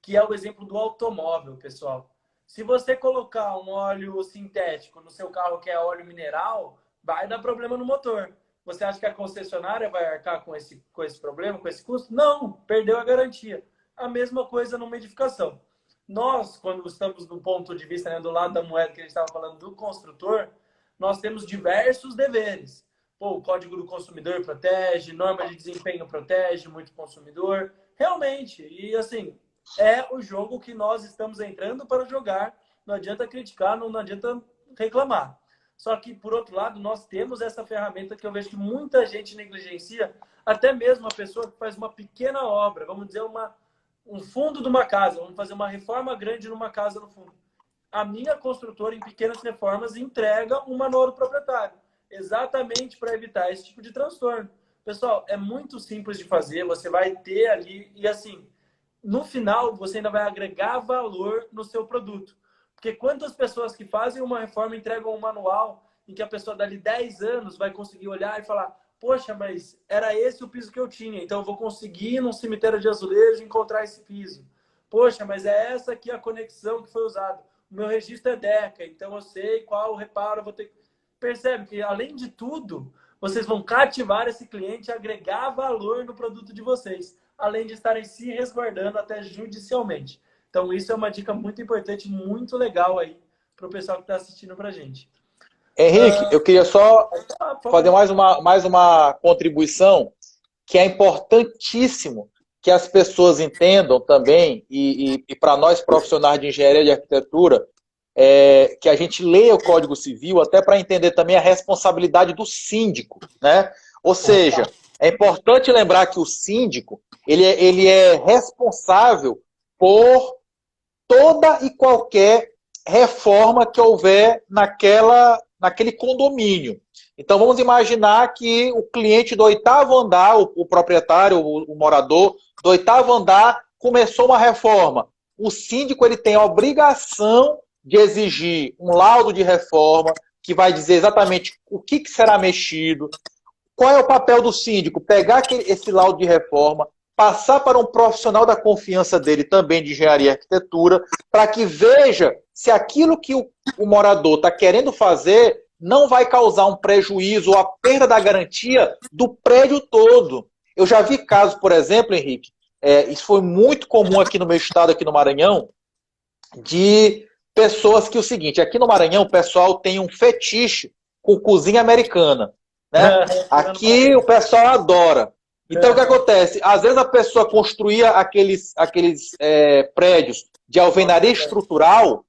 que é o exemplo do automóvel, pessoal. Se você colocar um óleo sintético no seu carro, que é óleo mineral, vai dar problema no motor. Você acha que a concessionária vai arcar com esse problema, com esse custo? Não, perdeu a garantia. A mesma coisa numa edificação. Nós, quando estamos do ponto de vista, né, do lado da moeda que a gente estava falando do construtor, nós temos diversos deveres. Pô, o Código do Consumidor protege, norma de desempenho protege muito consumidor. Realmente, e assim, é o jogo que nós estamos entrando para jogar. Não adianta criticar, não adianta reclamar. Só que, por outro lado, nós temos essa ferramenta que eu vejo que muita gente negligencia, até mesmo a pessoa que faz uma pequena obra, vamos dizer, um fundo de uma casa, vamos fazer uma reforma grande numa casa no fundo. A minha construtora, em pequenas reformas, entrega um manual do proprietário, exatamente para evitar esse tipo de transtorno. Pessoal, é muito simples de fazer, você vai ter ali, e assim, no final, você ainda vai agregar valor no seu produto. Porque quantas pessoas que fazem uma reforma entregam um manual em que a pessoa dali 10 anos vai conseguir olhar e falar: poxa, mas era esse o piso que eu tinha, então eu vou conseguir num cemitério de azulejo encontrar esse piso. Poxa, mas é essa aqui a conexão que foi usada. O meu registro é DECA, então eu sei qual reparo eu vou ter. Percebe que, além de tudo, vocês vão cativar esse cliente e agregar valor no produto de vocês, além de estarem se resguardando até judicialmente. Então, isso é uma dica muito importante, muito legal aí para o pessoal que está assistindo para a gente. Henrique, eu queria só Por fazer favor. mais uma contribuição, que é importantíssimo que as pessoas entendam também, e para nós profissionais de engenharia de arquitetura, que a gente leia o Código Civil até para entender também a responsabilidade do síndico, né? Ou seja, é importante lembrar que o síndico ele é responsável por toda e qualquer reforma que houver naquele condomínio. Então vamos imaginar que o cliente do oitavo andar, o proprietário, o morador do oitavo andar, começou uma reforma. O síndico ele tem a obrigação de exigir um laudo de reforma que vai dizer exatamente o que será mexido. Qual é o papel do síndico? Pegar esse laudo de reforma, passar para um profissional da confiança dele, também de engenharia e arquitetura, para que veja se aquilo que o morador está querendo fazer não vai causar um prejuízo ou a perda da garantia do prédio todo. Eu já vi casos, por exemplo, Henrique, isso foi muito comum aqui no meu estado, aqui no Maranhão, de pessoas que o seguinte, aqui no Maranhão o pessoal tem um fetiche com cozinha americana, né? Aqui o pessoal adora. Então o que acontece? Às vezes a pessoa construía aqueles prédios de alvenaria estrutural,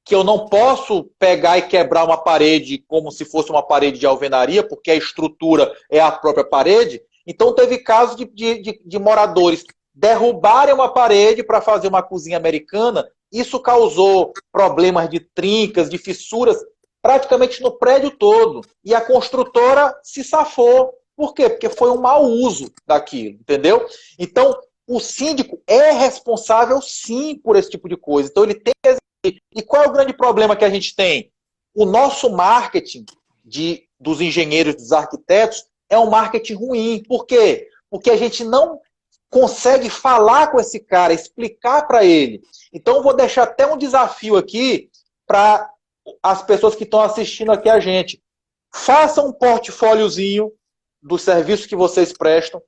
que eu não posso pegar e quebrar uma parede como se fosse uma parede de alvenaria, porque a estrutura é a própria parede. Então teve casos de moradores derrubarem uma parede para fazer uma cozinha americana. Isso causou problemas de trincas, de fissuras, praticamente no prédio todo. E a construtora se safou. Por quê? Porque foi um mau uso daquilo, entendeu? Então, o síndico é responsável, sim, por esse tipo de coisa. Então, ele tem que exigir. E qual é o grande problema que a gente tem? O nosso marketing dos engenheiros, dos arquitetos, é um marketing ruim. Por quê? Porque a gente não consegue falar com esse cara, explicar para ele. Então, eu vou deixar até um desafio aqui para as pessoas que estão assistindo aqui a gente. Façam um portfóliozinho dos serviços que vocês prestam,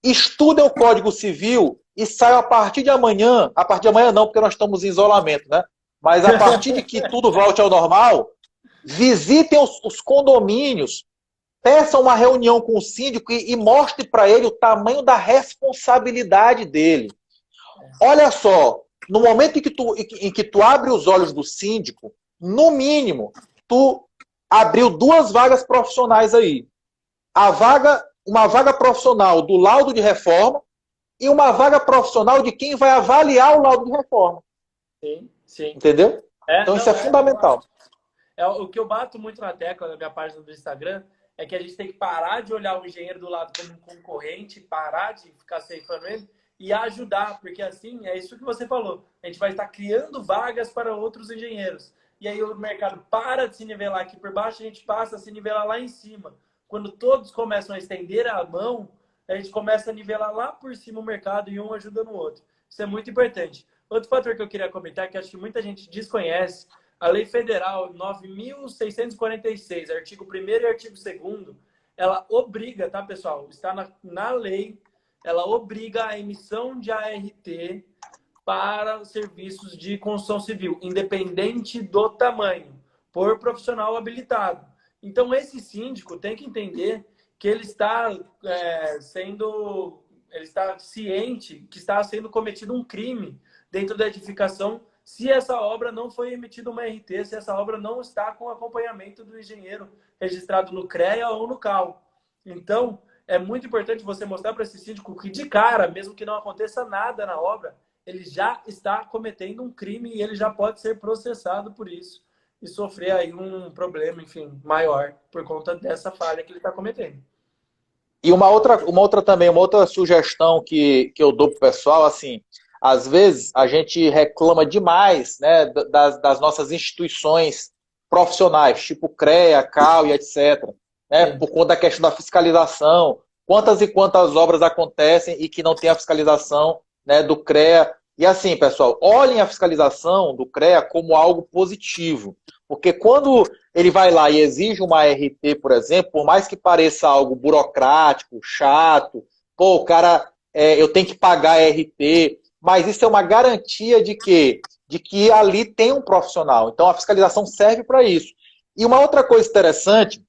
estudem o Código Civil e saiam a partir de amanhã não, porque nós estamos em isolamento, né? Mas a partir de que tudo volte ao normal, visitem os condomínios, peçam uma reunião com o síndico e mostre para ele o tamanho da responsabilidade dele. Olha só, no momento em que tu abre os olhos do síndico, no mínimo, tu abriu 2 vagas profissionais aí. Uma vaga profissional do laudo de reforma e uma vaga profissional de quem vai avaliar o laudo de reforma. Sim, sim. Entendeu? Então isso é fundamental. O que eu bato muito na tecla na minha página do Instagram é que a gente tem que parar de olhar o engenheiro do lado como um concorrente, parar de ficar ceifando ele e ajudar, porque assim, é isso que você falou. A gente vai estar criando vagas para outros engenheiros. E aí o mercado para de se nivelar aqui por baixo, a gente passa a se nivelar lá em cima. Quando todos começam a estender a mão, a gente começa a nivelar lá por cima o mercado e um ajuda no outro. Isso é muito importante. Outro fator que eu queria comentar, que acho que muita gente desconhece, a Lei Federal 9.646, artigo 1º e artigo 2º, ela obriga, tá, pessoal? Está na lei, ela obriga a emissão de ART para serviços de construção civil, independente do tamanho, por profissional habilitado. Então, esse síndico tem que entender que ele está ciente que está sendo cometido um crime dentro da edificação se essa obra não foi emitida uma RT, se essa obra não está com acompanhamento do engenheiro registrado no CREA ou no CAL. Então, é muito importante você mostrar para esse síndico que, de cara, mesmo que não aconteça nada na obra, ele já está cometendo um crime e ele já pode ser processado por isso e sofrer aí um problema, enfim, maior por conta dessa falha que ele está cometendo. E uma outra sugestão que eu dou pro pessoal, assim, às vezes a gente reclama demais, né, das nossas instituições profissionais, tipo CREA, CAL e etc., né, Sim. por conta da questão da fiscalização, quantas e quantas obras acontecem e que não tem a fiscalização, né, do CREA. E assim, pessoal, olhem a fiscalização do CREA como algo positivo, porque quando ele vai lá e exige uma RT, por exemplo, por mais que pareça algo burocrático, chato, pô, o cara, eu tenho que pagar a RT, mas isso é uma garantia de quê? De que ali tem um profissional. Então a fiscalização serve para isso. E uma outra coisa interessante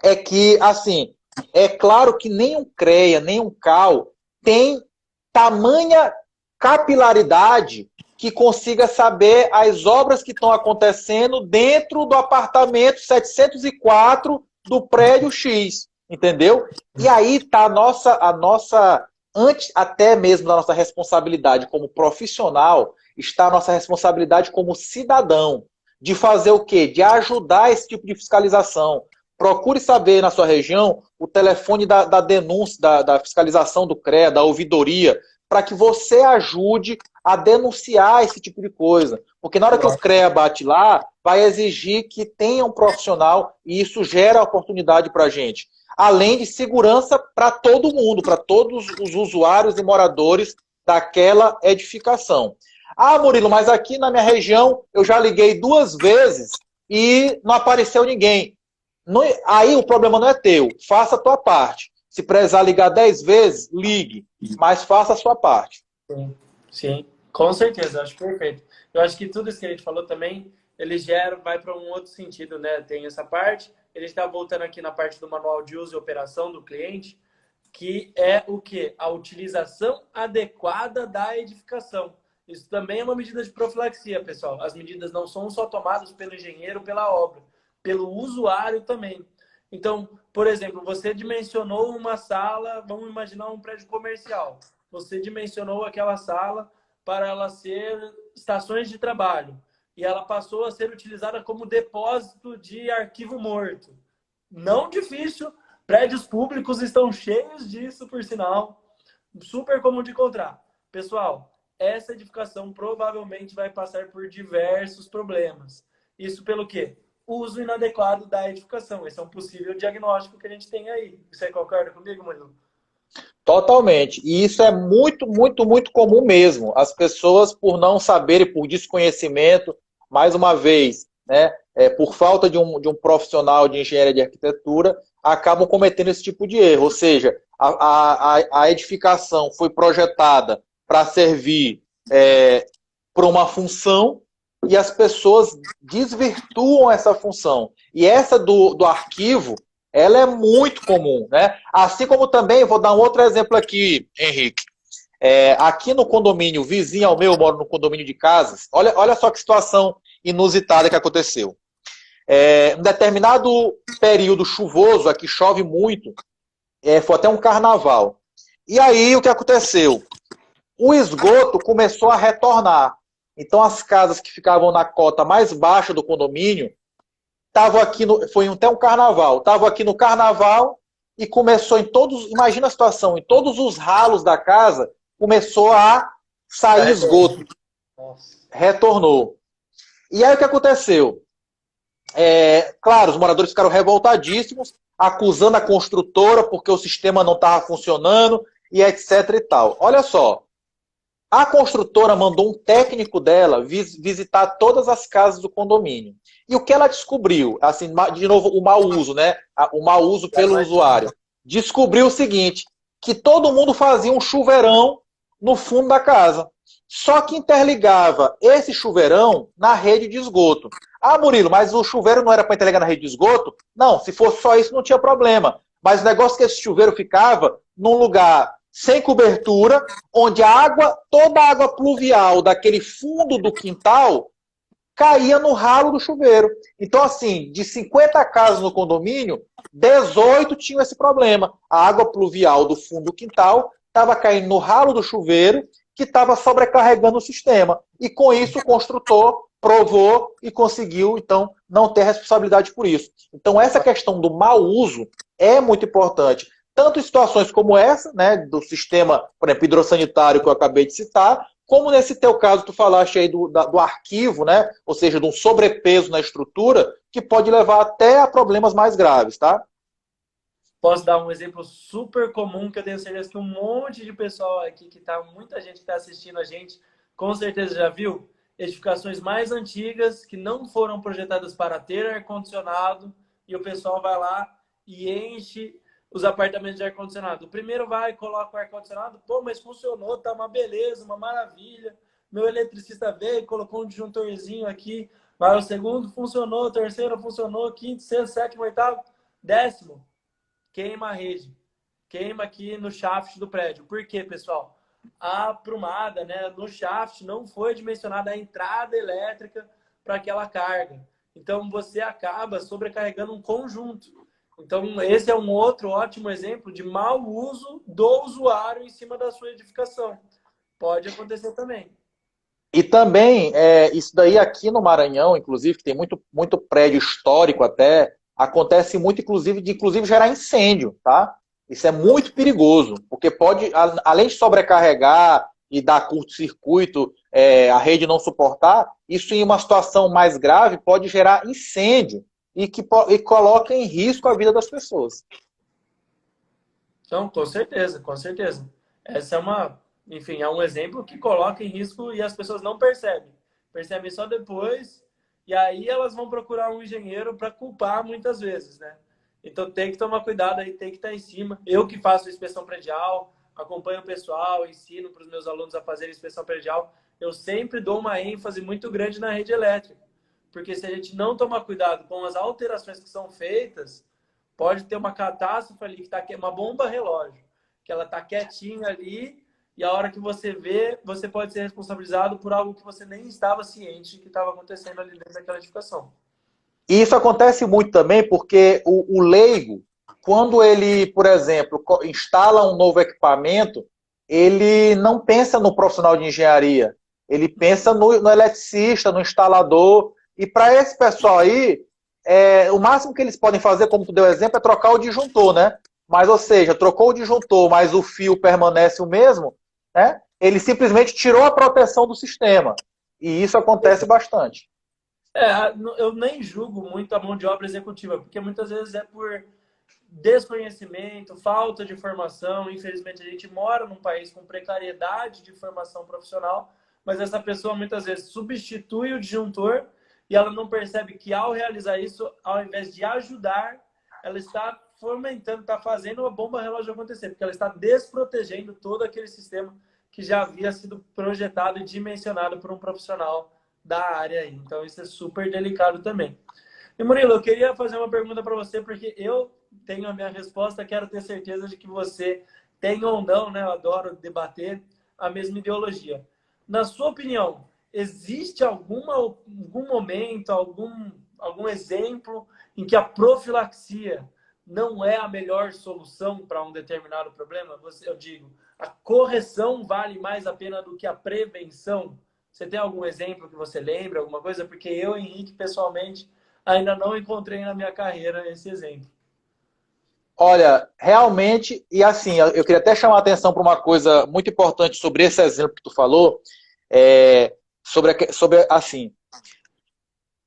é que, assim, é claro que nem um CREA, nem um CAL tem tamanha capilaridade que consiga saber as obras que estão acontecendo dentro do apartamento 704 do prédio X, entendeu? E aí está a nossa, antes até mesmo da nossa responsabilidade como profissional, está a nossa responsabilidade como cidadão, de fazer o quê? De ajudar esse tipo de fiscalização. Procure saber na sua região o telefone da denúncia, da fiscalização do CREA, da ouvidoria, para que você ajude a denunciar esse tipo de coisa. Porque na hora que o CREA bate lá, vai exigir que tenha um profissional e isso gera oportunidade para a gente. Além de segurança para todo mundo, para todos os usuários e moradores daquela edificação. Ah, Murilo, mas aqui na minha região eu já liguei 2 vezes e não apareceu ninguém. Aí o problema não é teu, faça a tua parte. Se precisar ligar 10 vezes, ligue, mas faça a sua parte. Sim, sim, com certeza, acho perfeito. Eu acho que tudo isso que a gente falou também, ele vai para um outro sentido, né? Tem essa parte, ele está voltando aqui na parte do manual de uso e operação do cliente, que é o quê? A utilização adequada da edificação. Isso também é uma medida de profilaxia, pessoal. As medidas não são só tomadas pelo engenheiro, pela obra, pelo usuário também. Então, por exemplo, você dimensionou uma sala, vamos imaginar um prédio comercial. Você dimensionou aquela sala para ela ser estações de trabalho. E ela passou a ser utilizada como depósito de arquivo morto. Não difícil, prédios públicos estão cheios disso, por sinal. Super comum de encontrar. Pessoal, essa edificação provavelmente vai passar por diversos problemas. Isso pelo quê? Uso inadequado da edificação. Esse é um possível diagnóstico que a gente tem aí. Você concorda comigo, Murilo? Totalmente. E isso é muito, muito, muito comum mesmo. As pessoas, por não saberem, por desconhecimento, mais uma vez, né, por falta de um profissional de engenharia de arquitetura, acabam cometendo esse tipo de erro. Ou seja, a edificação foi projetada para servir para uma função e as pessoas desvirtuam essa função. E essa do arquivo, ela é muito comum, né? Assim como também, vou dar um outro exemplo aqui, Henrique. Aqui no condomínio, vizinho ao meu, eu moro no condomínio de casas, olha só que situação inusitada que aconteceu. Um determinado período chuvoso, aqui chove muito, foi até um carnaval. E aí, o que aconteceu? O esgoto começou a retornar. Então, as casas que ficavam na cota mais baixa do condomínio, foi até um carnaval, estavam aqui no carnaval e começou em todos, imagina a situação, em todos os ralos da casa, começou a sair esgoto. Retornou. E aí o que aconteceu? Claro, os moradores ficaram revoltadíssimos, acusando a construtora porque o sistema não estava funcionando e etc e tal. Olha só, a construtora mandou um técnico dela visitar todas as casas do condomínio. E o que ela descobriu? Assim, de novo, o mau uso, né? O mau uso pelo usuário. Descobriu o seguinte, que todo mundo fazia um chuveirão no fundo da casa. Só que interligava esse chuveirão na rede de esgoto. Ah, Murilo, mas o chuveiro não era para interligar na rede de esgoto? Não, se fosse só isso não tinha problema. Mas o negócio é que esse chuveiro ficava num lugar sem cobertura, onde toda a água pluvial daquele fundo do quintal caía no ralo do chuveiro. Então, assim, de 50 casas no condomínio, 18 tinham esse problema. A água pluvial do fundo do quintal estava caindo no ralo do chuveiro, que estava sobrecarregando o sistema. E com isso o construtor provou e conseguiu, então, não ter responsabilidade por isso. Então, essa questão do mau uso é muito importante. Tanto em situações como essa, né, do sistema, por exemplo, hidrossanitário que eu acabei de citar, como nesse teu caso, tu falaste aí do arquivo, né, ou seja, de um sobrepeso na estrutura, que pode levar até a problemas mais graves, tá? Posso dar um exemplo super comum que eu tenho certeza que um monte de pessoal aqui, muita gente que está assistindo a gente, com certeza já viu? Edificações mais antigas que não foram projetadas para ter ar-condicionado e o pessoal vai lá e enche os apartamentos de ar-condicionado. O primeiro vai e coloca o ar-condicionado, pô, mas funcionou, tá uma beleza, uma maravilha. Meu eletricista veio, colocou um disjuntorzinho aqui. Vai o segundo, funcionou, o terceiro funcionou, quinto, sexto, sétimo, oitavo, décimo. Queima a rede, queima aqui no shaft do prédio. Por quê, pessoal? A aprumada, né, no shaft não foi dimensionada a entrada elétrica para aquela carga. Então, você acaba sobrecarregando um conjunto. Então, esse é um outro ótimo exemplo de mau uso do usuário em cima da sua edificação. Pode acontecer também. E também, isso daí aqui no Maranhão, inclusive, que tem muito prédio histórico até, acontece muito, inclusive gerar incêndio, tá? Isso é muito perigoso, porque pode, além de sobrecarregar e dar curto-circuito, a rede não suportar, isso em uma situação mais grave pode gerar incêndio e coloca em risco a vida das pessoas. Então, com certeza, com certeza. Essa é enfim, é um exemplo que coloca em risco e as pessoas não percebem. Percebem só depois, e aí elas vão procurar um engenheiro para culpar muitas vezes, né? Então tem que tomar cuidado aí, tem que estar em cima. Eu que faço inspeção predial, acompanho o pessoal, ensino para os meus alunos a fazerem inspeção predial, eu sempre dou uma ênfase muito grande na rede elétrica. Porque se a gente não tomar cuidado com as alterações que são feitas, pode ter uma catástrofe ali, que está uma bomba relógio, que ela está quietinha ali, e a hora que você vê, você pode ser responsabilizado por algo que você nem estava ciente que estava acontecendo ali dentro daquela edificação. E isso acontece muito também porque o leigo, quando ele, por exemplo, instala um novo equipamento, ele não pensa no profissional de engenharia, ele pensa no eletricista, no instalador. E para esse pessoal aí, o máximo que eles podem fazer, como tu deu exemplo, é trocar o disjuntor, né? Mas, ou seja, trocou o disjuntor, mas o fio permanece o mesmo, né? Ele simplesmente tirou a proteção do sistema. E isso acontece bastante. Eu nem julgo muito a mão de obra executiva, porque muitas vezes é por desconhecimento, falta de formação. Infelizmente, a gente mora num país com precariedade de formação profissional, mas essa pessoa muitas vezes substitui o disjuntor e ela não percebe que ao realizar isso, ao invés de ajudar, ela está fomentando, está fazendo a bomba relógio acontecer, porque ela está desprotegendo todo aquele sistema que já havia sido projetado e dimensionado por um profissional da área aí. Então, isso é super delicado também. E, Murilo, eu queria fazer uma pergunta para você, porque eu tenho a minha resposta, quero ter certeza de que você tem ou não, né? Eu adoro debater a mesma ideologia. Na sua opinião, existe algum momento, algum exemplo em que a profilaxia não é a melhor solução para um determinado problema? Eu digo, a correção vale mais a pena do que a prevenção? Você tem algum exemplo que você lembra, alguma coisa? Porque eu, Henrique, pessoalmente, ainda não encontrei na minha carreira esse exemplo. Olha, realmente, e assim, eu queria até chamar a atenção para uma coisa muito importante sobre esse exemplo que tu falou, sobre assim,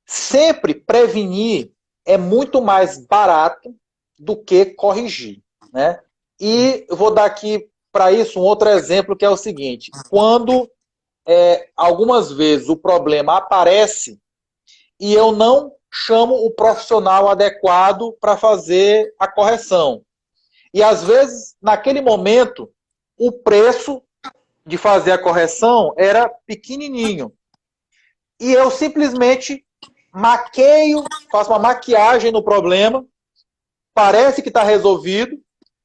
sempre prevenir é muito mais barato do que corrigir, né? E eu vou dar aqui para isso um outro exemplo que é o seguinte: quando algumas vezes o problema aparece e eu não chamo o profissional adequado para fazer a correção. E às vezes, naquele momento, o preço de fazer a correção era pequenininho. E eu simplesmente maqueio, faço uma maquiagem no problema, parece que está resolvido,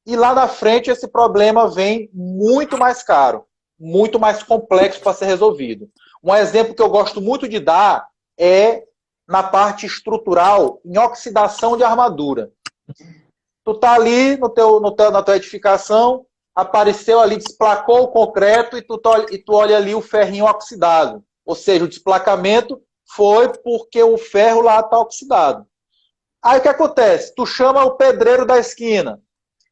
e lá na frente esse problema vem muito mais caro, muito mais complexo para ser resolvido. Um exemplo que eu gosto muito de dar é na parte estrutural, em oxidação de armadura. Tu tá ali na tua edificação, apareceu ali, desplacou o concreto e tu olha ali o ferrinho oxidado. Ou seja, o desplacamento foi porque o ferro lá está oxidado. Aí o que acontece? Tu chama o pedreiro da esquina.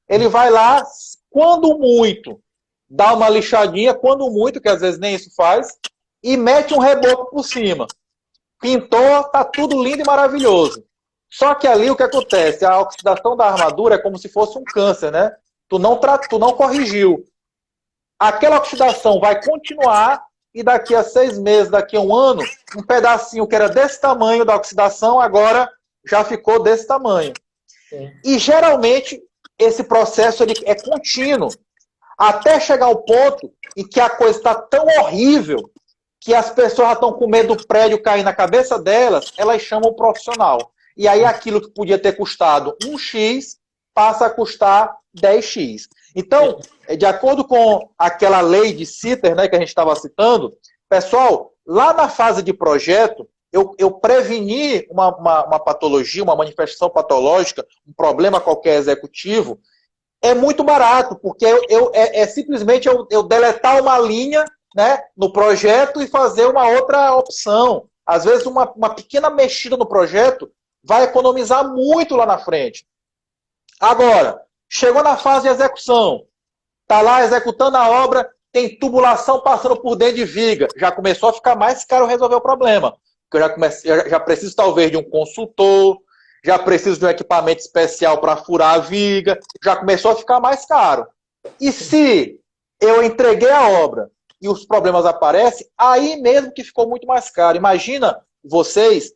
Ele vai lá, quando muito, dá uma lixadinha, quando muito, que às vezes nem isso faz, e mete um reboco por cima. Pintou, tá tudo lindo e maravilhoso. Só que ali o que acontece? A oxidação da armadura é como se fosse um câncer, né? Tu não corrigiu. Aquela oxidação vai continuar e daqui a 6 meses, daqui a 1 ano, um pedacinho que era desse tamanho da oxidação, agora já ficou desse tamanho. Sim. E geralmente esse processo ele é contínuo, até chegar ao ponto em que a coisa está tão horrível que as pessoas já estão com medo do prédio cair na cabeça delas, elas chamam o profissional. E aí aquilo que podia ter custado 1x passa a custar 10x. Então, de acordo com aquela lei de Sitter, né, que a gente estava citando, pessoal, lá na fase de projeto, eu preveni uma patologia, uma manifestação patológica, um problema qualquer executivo, é muito barato, porque simplesmente eu deletar uma linha, né, no projeto e fazer uma outra opção. Às vezes uma pequena mexida no projeto vai economizar muito lá na frente. Agora, chegou na fase de execução, está lá executando a obra, tem tubulação passando por dentro de viga, já começou a ficar mais caro resolver o problema. Porque eu já preciso talvez de um consultor, já preciso de um equipamento especial para furar a viga, já começou a ficar mais caro. E se eu entreguei a obra e os problemas aparecem, aí mesmo que ficou muito mais caro. Imagina vocês,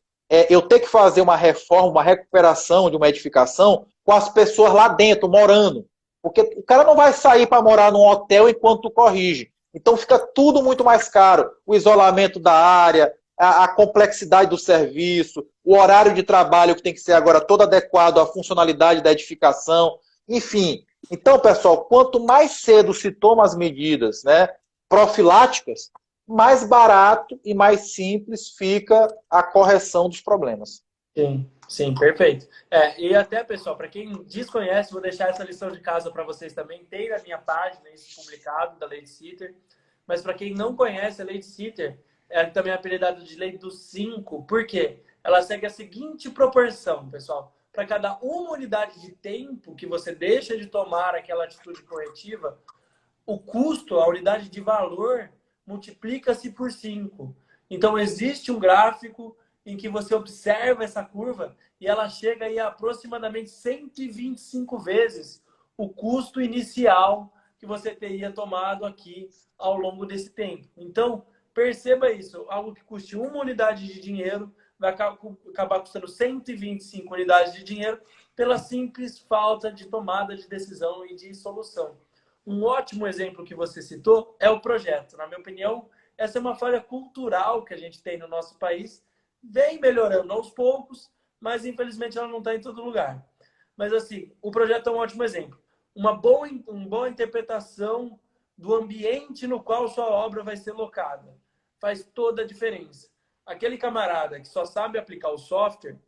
eu ter que fazer uma reforma, uma recuperação de uma edificação com as pessoas lá dentro, morando. Porque o cara não vai sair para morar num hotel enquanto tu corrige. Então fica tudo muito mais caro. O isolamento da área, a complexidade do serviço, o horário de trabalho que tem que ser agora todo adequado à funcionalidade da edificação, enfim. Então, pessoal, quanto mais cedo se toma as medidas, né, profiláticas, mais barato e mais simples fica a correção dos problemas. Sim, sim, perfeito. E até, pessoal, para quem desconhece, vou deixar essa lição de casa para vocês também. Tem na minha página isso publicado da Lei de Sitter. Mas para quem não conhece a Lei de Sitter, é também apelidada de Lei dos 5. Por quê? Ela segue a seguinte proporção, pessoal. Para cada uma unidade de tempo que você deixa de tomar aquela atitude corretiva, o custo, a unidade de valor, multiplica-se por 5. Então, existe um gráfico em que você observa essa curva e ela chega aí a aproximadamente 125 vezes o custo inicial que você teria tomado aqui ao longo desse tempo. Então, perceba isso. Algo que custe uma unidade de dinheiro vai acabar custando 125 unidades de dinheiro pela simples falta de tomada de decisão e de solução. Um ótimo exemplo que você citou é o projeto. Na minha opinião, essa é uma falha cultural que a gente tem no nosso país. Vem melhorando aos poucos, mas infelizmente ela não está em todo lugar. Mas assim, o projeto é um ótimo exemplo. Uma boa interpretação do ambiente no qual sua obra vai ser locada faz toda a diferença. Aquele camarada que só sabe aplicar o software,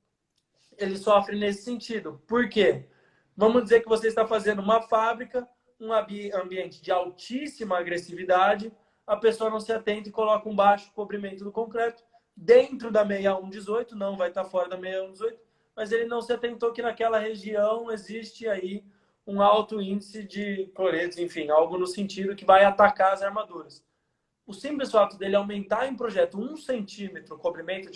ele sofre nesse sentido. Por quê? Vamos dizer que você está fazendo uma fábrica, um ambiente de altíssima agressividade, a pessoa não se atenta e coloca um baixo cobrimento do concreto dentro da 6118, não vai estar fora da 6118, mas ele não se atentou que naquela região existe aí um alto índice de cloretos, enfim, algo no sentido que vai atacar as armaduras. O simples fato dele aumentar em projeto 1 centímetro o cobrimento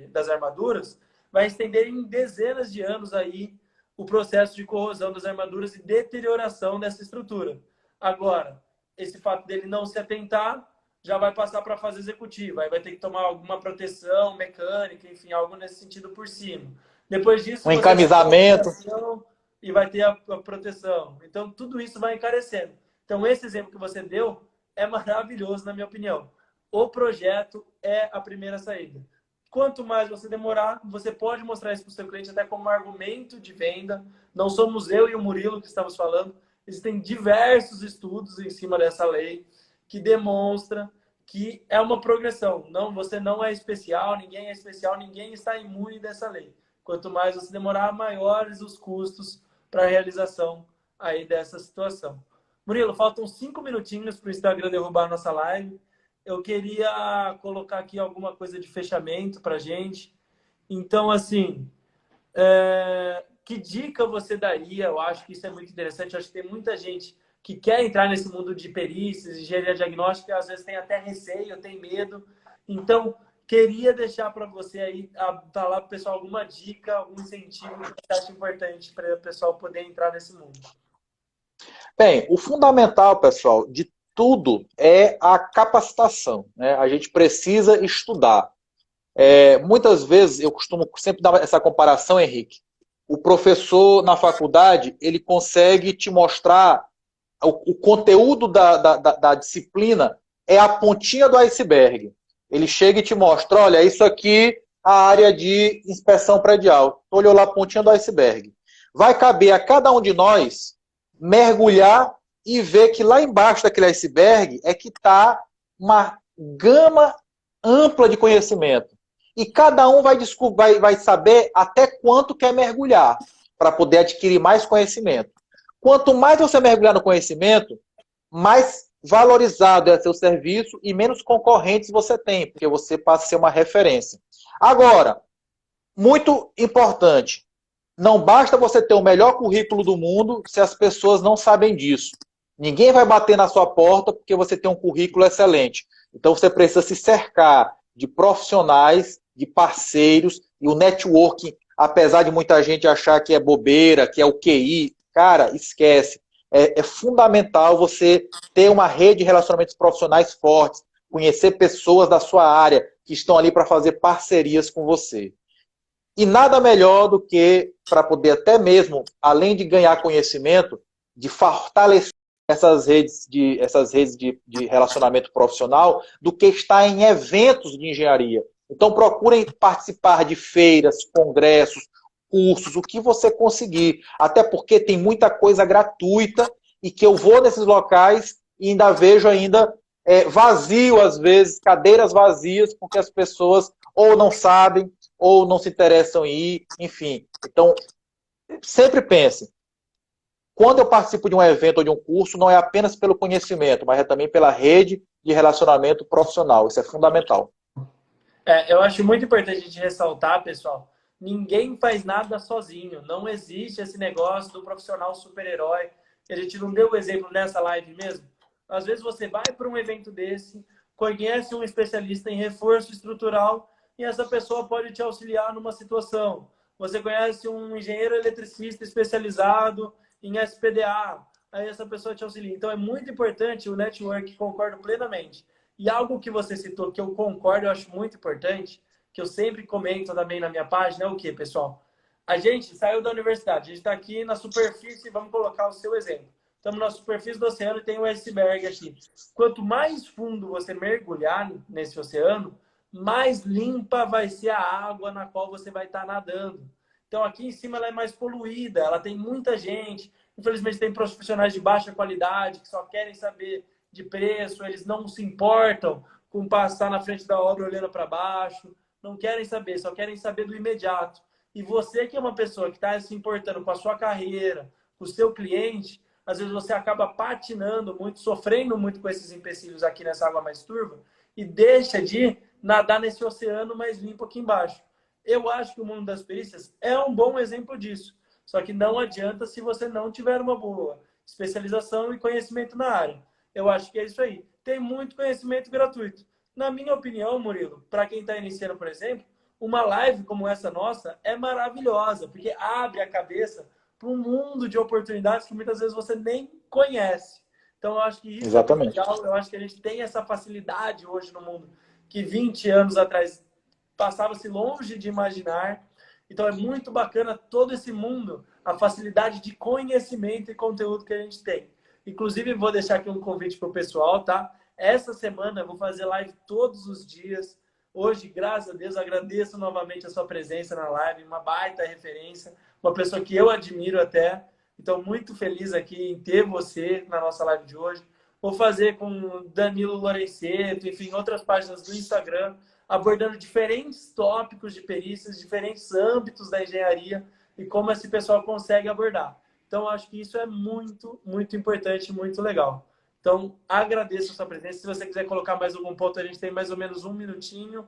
das armaduras vai estender em dezenas de anos aí o processo de corrosão das armaduras e deterioração dessa estrutura. Agora, esse fato dele não se atentar já vai passar para a fase executiva. Aí vai ter que tomar alguma proteção mecânica, enfim, algo nesse sentido por cima. Depois disso, Um encamisamento. E vai ter a proteção. Então, tudo isso vai encarecendo. Então, esse exemplo que você deu é maravilhoso, na minha opinião. O projeto é a primeira saída. Quanto mais você demorar, você pode mostrar isso para o seu cliente até como um argumento de venda. Não somos eu e o Murilo que estamos falando. Existem diversos estudos em cima dessa lei que demonstra que é uma progressão. Não, você não é especial, ninguém está imune dessa lei. Quanto mais você demorar, maiores os custos para a realização aí dessa situação. Murilo, faltam 5 minutinhos para o Instagram derrubar a nossa live. Eu queria colocar aqui alguma coisa de fechamento para a gente. Então, assim, que dica você daria? Eu acho que isso é muito interessante. Eu acho que tem muita gente que quer entrar nesse mundo de perícias, engenharia diagnóstica, e às vezes tem até receio, tem medo. Então, queria deixar para você aí, falar para o pessoal alguma dica, algum incentivo que você acha importante para o pessoal poder entrar nesse mundo. Bem, o fundamental, pessoal, de tudo é a capacitação, né? A gente precisa estudar. Muitas vezes, eu costumo sempre dar essa comparação, Henrique. O professor na faculdade, ele consegue te mostrar o conteúdo da disciplina é a pontinha do iceberg. Ele chega e te mostra, olha, isso aqui é a área de inspeção predial. Olhou lá a pontinha do iceberg. Vai caber a cada um de nós mergulhar e ver que lá embaixo daquele iceberg é que está uma gama ampla de conhecimento. E cada um vai saber até quanto quer mergulhar para poder adquirir mais conhecimento. Quanto mais você mergulhar no conhecimento, mais valorizado é seu serviço e menos concorrentes você tem, porque você passa a ser uma referência. Agora, muito importante, não basta você ter o melhor currículo do mundo se as pessoas não sabem disso. Ninguém vai bater na sua porta porque você tem um currículo excelente. Então você precisa se cercar de profissionais, de parceiros, e o networking, apesar de muita gente achar que é bobeira, que é o QI, cara, esquece. É fundamental você ter uma rede de relacionamentos profissionais fortes, conhecer pessoas da sua área que estão ali para fazer parcerias com você. E nada melhor do que para poder até mesmo, além de ganhar conhecimento, de fortalecer essas redes de relacionamento profissional, do que estar em eventos de engenharia. Então procurem participar de feiras, congressos, cursos, o que você conseguir. Até porque tem muita coisa gratuita e que eu vou nesses locais e ainda vejo vazio, às vezes, cadeiras vazias, porque as pessoas ou não sabem, ou não se interessam em ir, enfim. Então, sempre pense, quando eu participo de um evento ou de um curso, não é apenas pelo conhecimento, mas é também pela rede de relacionamento profissional. Isso é fundamental. Eu acho muito importante a gente ressaltar, pessoal, ninguém faz nada sozinho. Não existe esse negócio do profissional super-herói. A gente não deu o exemplo nessa live mesmo. Às vezes você vai para um evento desse, conhece um especialista em reforço estrutural e essa pessoa pode te auxiliar numa situação. Você conhece um engenheiro eletricista especializado em SPDA, aí essa pessoa te auxilia. Então é muito importante o network, concordo plenamente. E algo que você citou, que eu concordo, eu acho muito importante, que eu sempre comento também na minha página, é o quê, pessoal? A gente saiu da universidade, a gente está aqui na superfície, vamos colocar o seu exemplo. Estamos na superfície do oceano e tem um iceberg aqui. Quanto mais fundo você mergulhar nesse oceano, mais limpa vai ser a água na qual você vai estar nadando. Então aqui em cima ela é mais poluída, ela tem muita gente. Infelizmente tem profissionais de baixa qualidade que só querem saber de preço, eles não se importam com passar na frente da obra olhando para baixo, não querem saber, só querem saber do imediato. E você que é uma pessoa que está se importando com a sua carreira, com o seu cliente, às vezes você acaba patinando muito, sofrendo muito com esses empecilhos aqui nessa água mais turva e deixa de nadar nesse oceano mais limpo aqui embaixo. Eu acho que o mundo das perícias é um bom exemplo disso. Só que não adianta se você não tiver uma boa especialização e conhecimento na área. Eu acho que é isso aí. Tem muito conhecimento gratuito. Na minha opinião, Murilo, para quem está iniciando, por exemplo, uma live como essa nossa é maravilhosa, porque abre a cabeça para um mundo de oportunidades que muitas vezes você nem conhece. Então, eu acho que isso é muito legal. Eu acho que a gente tem essa facilidade hoje no mundo que 20 anos atrás passava-se longe de imaginar. Então, é muito bacana todo esse mundo, a facilidade de conhecimento e conteúdo que a gente tem. Inclusive, vou deixar aqui um convite para o pessoal, tá? Essa semana eu vou fazer live todos os dias. Hoje, graças a Deus, agradeço novamente a sua presença na live, uma baita referência, uma pessoa que eu admiro até. Então, muito feliz aqui em ter você na nossa live de hoje. Vou fazer com Danilo Lorenzeto, enfim, outras páginas do Instagram, abordando diferentes tópicos de perícias, diferentes âmbitos da engenharia e como esse pessoal consegue abordar. Então, acho que isso é muito, muito importante, muito legal. Então, agradeço a sua presença. Se você quiser colocar mais algum ponto, a gente tem mais ou menos um minutinho.